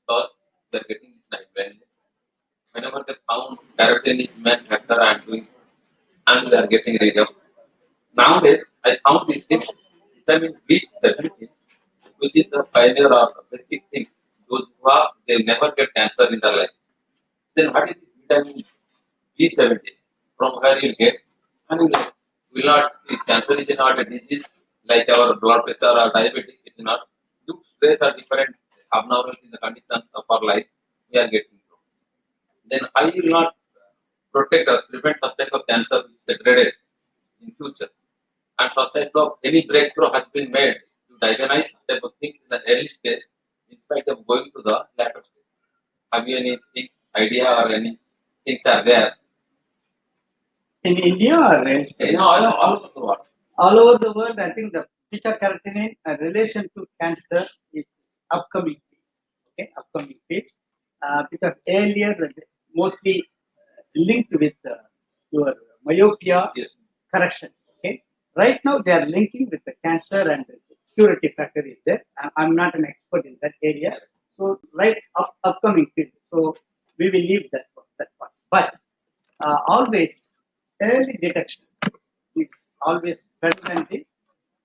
cause they are getting this night blindness. Whenever they found carotene is main factor and they are getting rid of. Nowadays, I found this thing, vitamin B17, which is the pioneer of basic things. Those who are, they never get cancer in their life. Then what is this vitamin B17? From where you get? And you will not see cancer is not a disease like our blood pressure or diabetes. It is not. Due to stress or different abnormalities in the conditions of our life, we are getting through. Then I will not protect or prevent such type of cancer which is degraded in future. And such type of any breakthrough has been made to diagnose such type of things in the early stage in spite of going to the later stage. Have you anything idea or any things are there? in India or All over the world. all over the world, I think the beta carotene relation to cancer is upcoming. Okay, upcoming field. Because earlier mostly linked with your myopia Yes. correction. Okay, right now they are linking with the cancer and the curative factor is there. I'm not an expert in that area, so right upcoming field. So we will leave that part. But always early detection is always better than the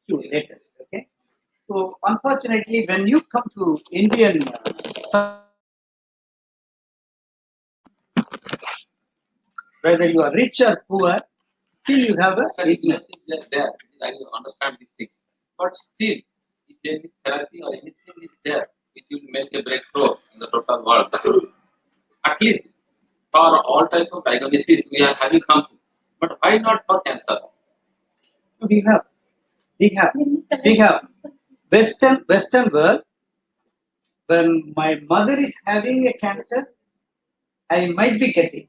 cure later. Okay, so unfortunately, when you come to Indian whether you are rich or poor, still you have a weakness. There. I understand these things. But still, if any therapy or anything is there, it will make a breakthrough in the total world. At least For all type of diagnosis, we are having something. But why not for cancer? We have, we have, we have. Western world. When my mother is having a cancer, I might be getting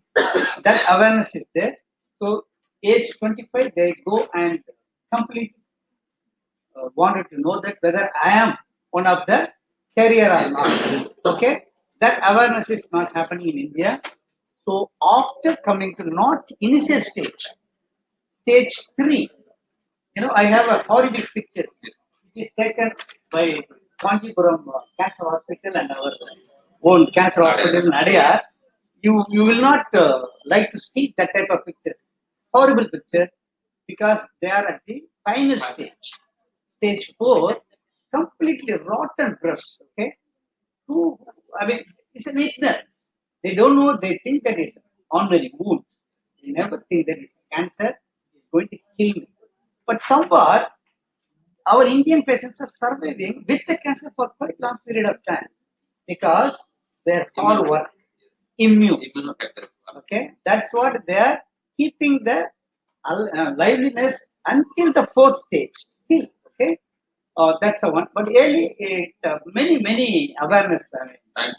that awareness is there. So age 25, they go and complete wanted to know that whether I am one of the carrier or not. Okay, that awareness is not happening in India. So after coming to not initial stage, stage 3, I have a horrific pictures. It is taken by Kanjipuram Cancer Hospital and our own cancer hospital in Adyar. You will not like to see that type of pictures. Horrible pictures because they are at the final stage. Stage 4, completely rotten breast. Okay, who, I mean, it's an ignorance. They don't know, they think that it's ordinary wound. They never think that it's cancer, it's going to kill me. But somewhat, our Indian patients are surviving with the cancer for quite long period of time because their hard work, immune. Immunofactor. Okay, that's what they are keeping the liveliness until the fourth stage. Still, okay, that's the one. But early, many awareness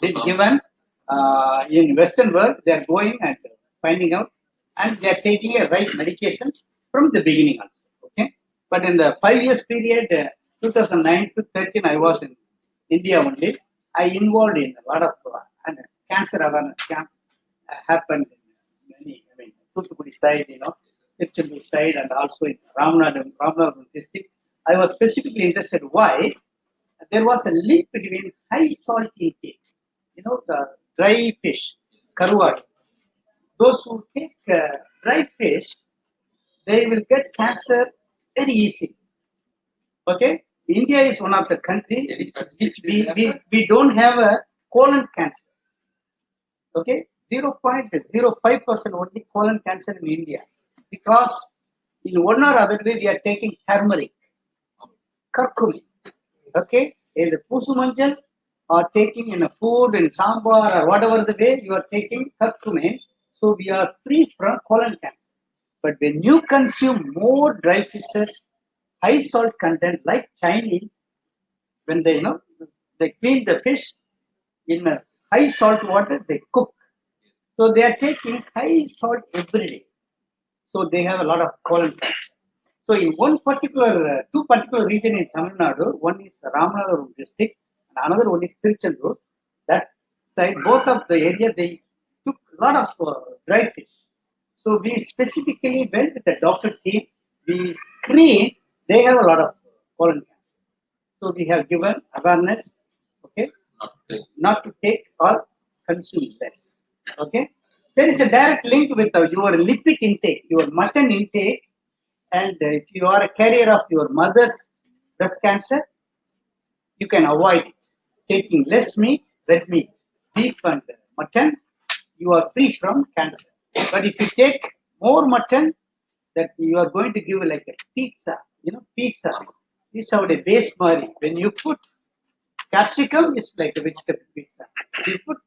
been given in Western world. They are going and finding out, and they are taking a right medication from the beginning also. Okay, but in the 5 years period, 2009 to 13, I was in India only. I involved in a lot of cancer awareness camp happened in many, Thuthukudi side, Tirchambur side, and also in Ramanathan district. I was specifically interested why there was a link between high salt intake, the dry fish, karuad. Those who take dry fish, they will get cancer very easily. Okay, India is one of the country which we don't have a colon cancer. Okay, 0.05% only colon cancer in India because in one or other way we are taking turmeric, curcumin. Okay, either pusu manjal or taking in a food in sambar or whatever the way you are taking curcumin, so we are free from colon cancer. But when you consume more dry fishes, high salt content like Chinese, when they clean the fish in a high salt water, they cook. So they are taking high salt every day. So they have a lot of colon cancer. So in two particular region in Tamil Nadu, one is Ramanathan district and another one is Tirchandur. That side, both of the area, they took a lot of dry fish. So we specifically went with the doctor team. We screen. They have a lot of colon cancer. So we have given awareness. Okay, not to take or consume less. Okay, there is a direct link with your lipid intake, your mutton intake, and if you are a carrier of your mother's breast cancer, you can avoid it. Taking less meat, red meat, beef and mutton, you are free from cancer. But if you take more mutton, that you are going to give like a pizza, pizza. It's our base mari. When you put capsicum, it's like a vegetable pizza. If you put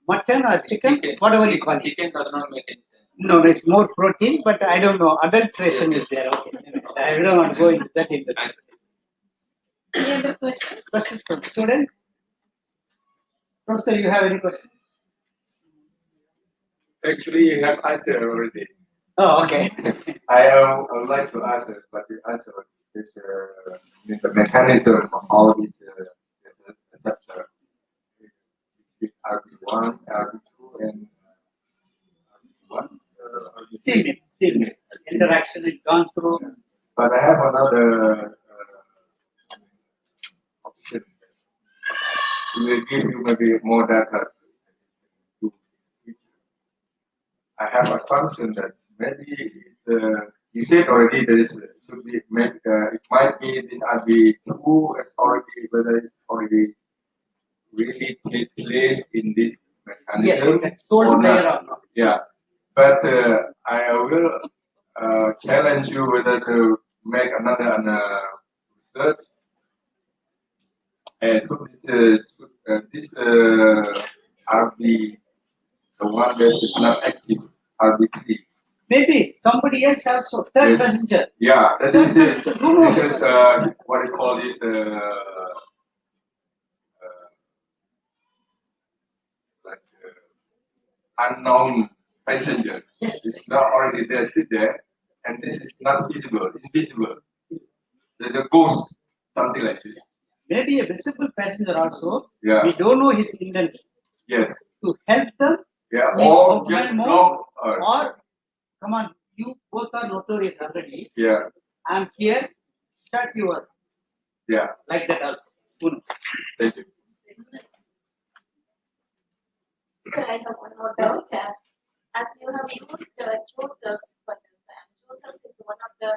mutton or chicken, whatever you call it. Chicken does not make any sense. No, it's more protein, but I don't know. Adulteration is there. Okay. I don't want to go into that industry. Any other questions? Questions from students? Professor, you have any questions? Actually, you have answered already. Oh, okay. I would like to ask, but you answered this, the mechanism of all these receptor RB1, RB2, and RB1. Still, interaction is gone through. But I have another option. It will give you maybe more data. I have assumption that maybe it's, you said already there is should be maybe it might be this RB2 as already whether it's already really take place in this mechanism or not. Yeah, but I will challenge you whether to make another research. So this RB The one that is not active, RB3. Maybe somebody else also, third Yes. passenger. Yeah, that Third is passenger. Who knows? this is what I call this like, unknown passenger. Yes. It's not already there, sit there, and this is not visible, invisible. There's a ghost, something like this. Maybe a visible passenger also. Yeah. We don't know his intention. Yes. To help them. Yeah. in Or movement just mode, block. or come on, you both are notorious already. Yeah. I'm here. Shut your. Yeah. Like that also. Who knows? Thank you. Sir, I have one more doubt. As you have used Joe cells for this, Joe cells is one of the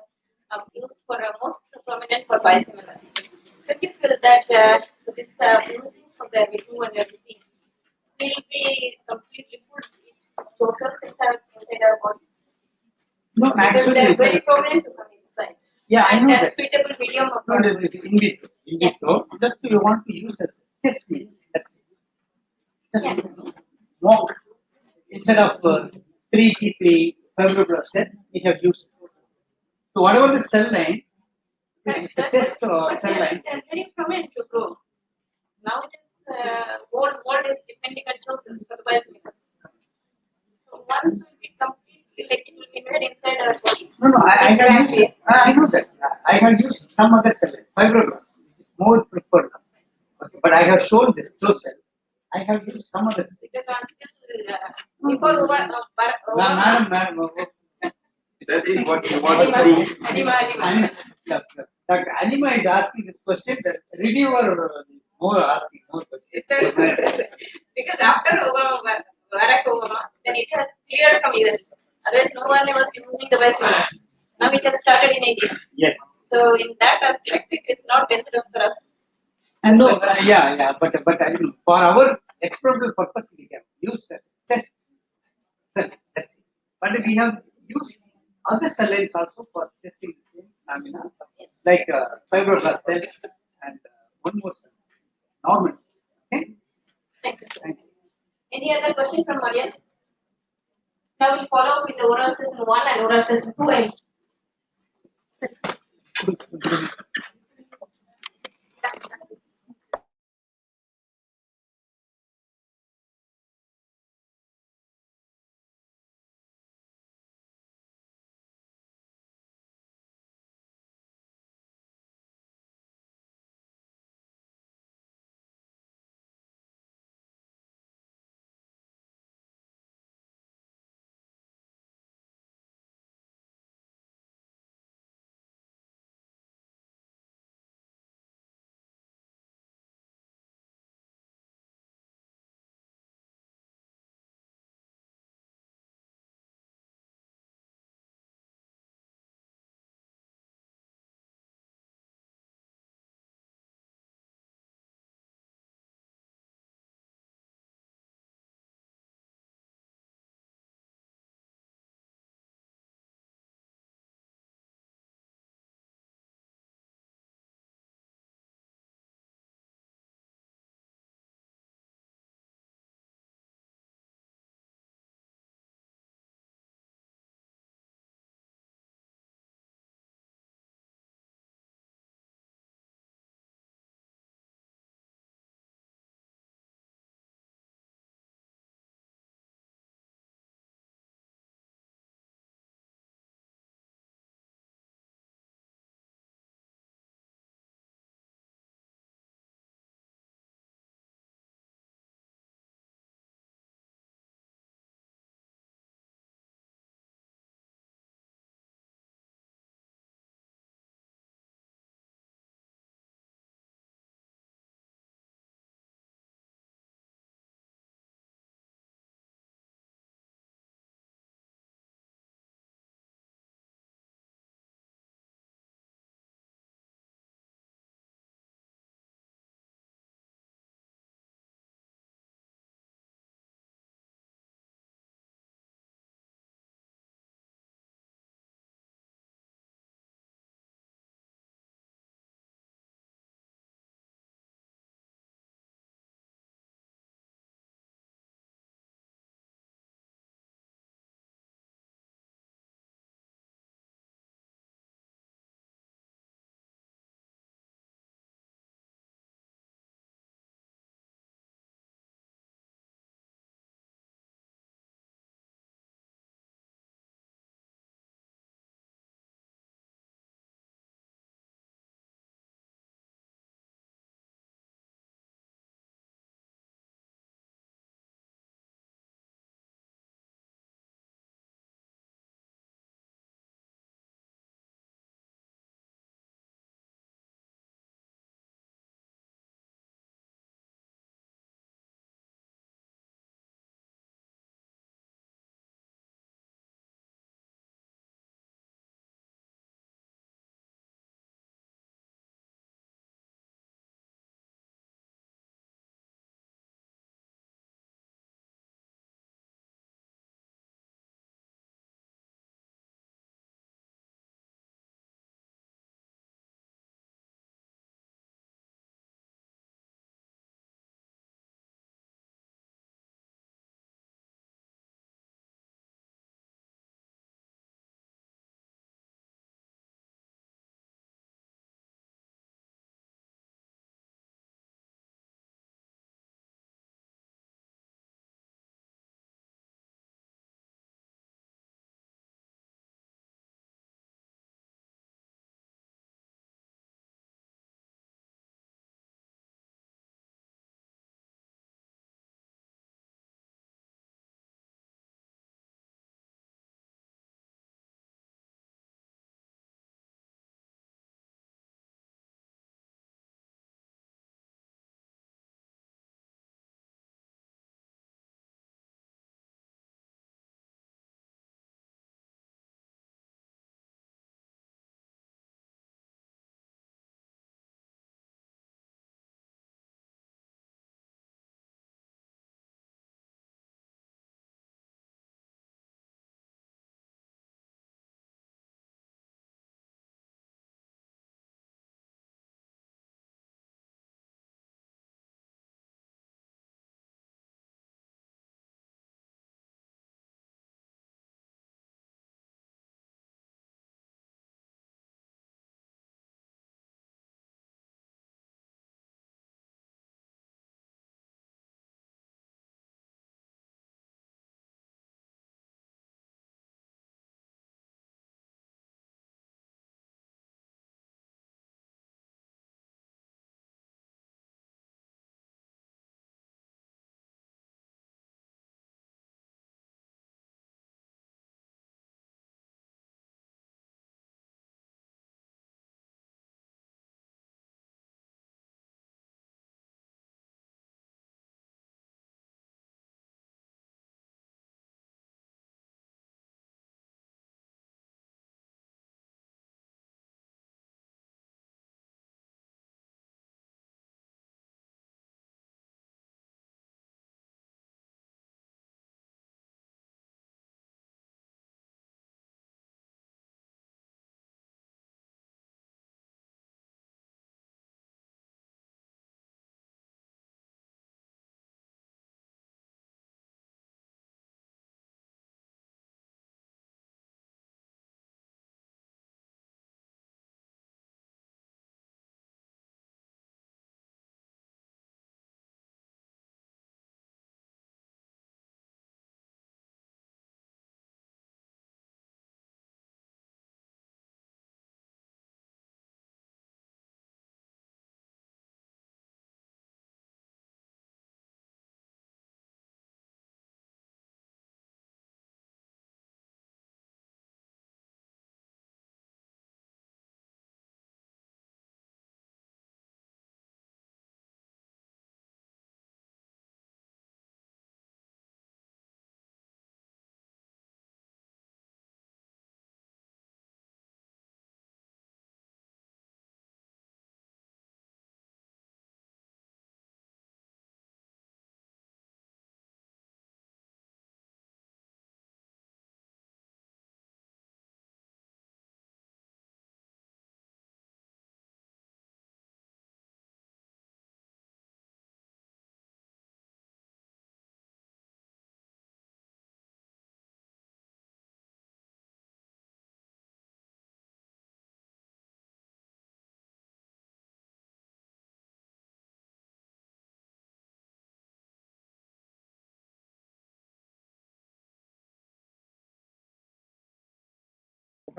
used for most prominent for biosimilars. Don't you feel that this using for the review and everything will be completely put Joe cells inside our body? No, Because actually, they are it's very prominent to come inside. yeah, I And know that's that. suitable medium of No, it is in vitro. In vitro, just you want to use as test medium. That's it. Just mock. Instead of 3T3 fibroblast cells, we have used. So whatever the cell line, it's a test or cell line. They are very prominent to grow. Now it is world is depending on Joe cells for the biosimilars. So once will be completely like it will be made inside our body. No, I have Interact used. with- I know that. I have used some other cell line, fibroblast, more preferred. Okay, but I have shown this flow cell. I have used some other cell. Because until before Madam, That is what you want to prove. Anima. Dr. Anima is asking this question. The reviewer is more asking more questions. Because after Barack Obama, then it has cleared from US. Otherwise, no one was using the biosimilars. Now it has started in India. Yes. So in that aspect, it is not dangerous for us. And no, yeah, but I mean, for our experimental purpose, we have used as a test cell. That's it. But we have used other cell lines also for testing the same stamina, like fibroblast cells and one more cell, normal cell. Okay. Thank you. Thank you. Any other question from audience? Now we'll follow up with the oral session 1 and oral session 2.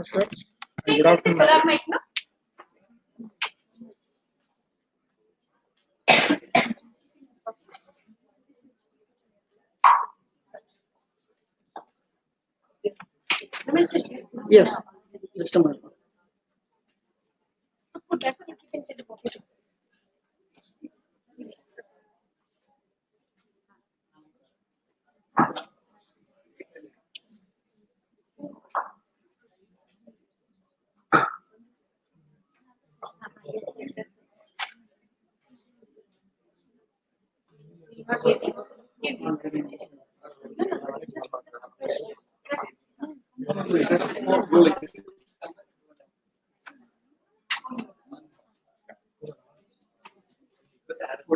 Professor. Good afternoon. Yes, just a moment. Good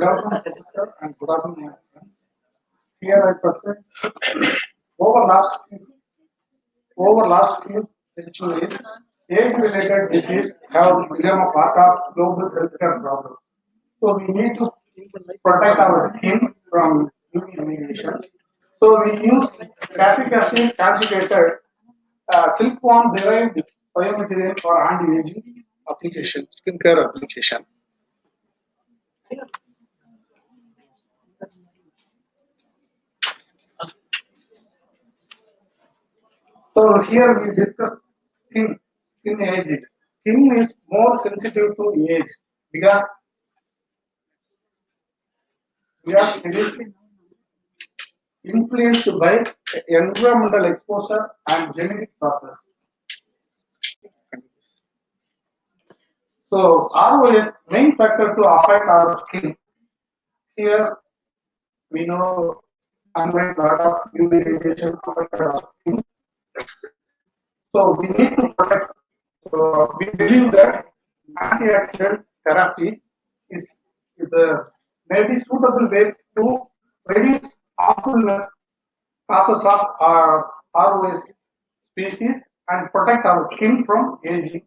afternoon, Professor, and good afternoon, my friends. Here I present over last few centuries, age-related disease have become a part of global healthcare problem. So we need to protect our skin from UV radiation. So we use graphic acid conjugated silkworm derived biomaterial for anti-aging application, skincare application. So here we discuss skin aging. Skin is more sensitive to age because it is influenced by environmental exposure and genetic process. So ROS main factor to affect our skin. Here we know sunlight lot of UV radiation affected our skin. So we need to protect. So we believe that antioxidant therapy is a maybe suitable way to reduce harmfulness causes of our ROS species and protect our skin from aging.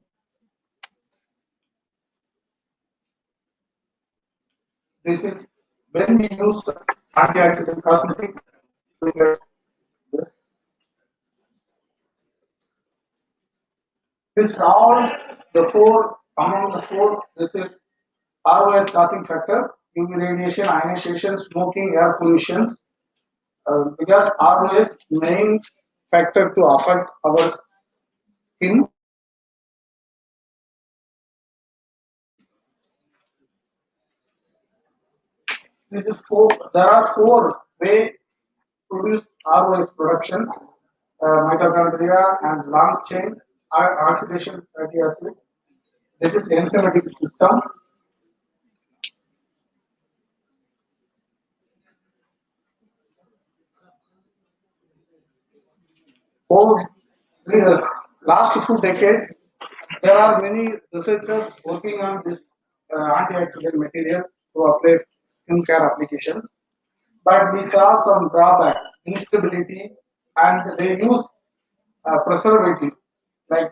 This is when we use antioxidant cosmetics. We get this. This all the four among the four. This is ROS causing factor: UV radiation, ionization, smoking, air pollution. Because ROS main factor to affect our skin. This is four. There are four ways produce ROS production: mitochondria and long chain oxidation fatty acids. This is enzymatic system. Over the last few decades, there are many researchers working on this antioxidant material to apply skin care applications. But we saw some drawbacks, instability, and they use preservative like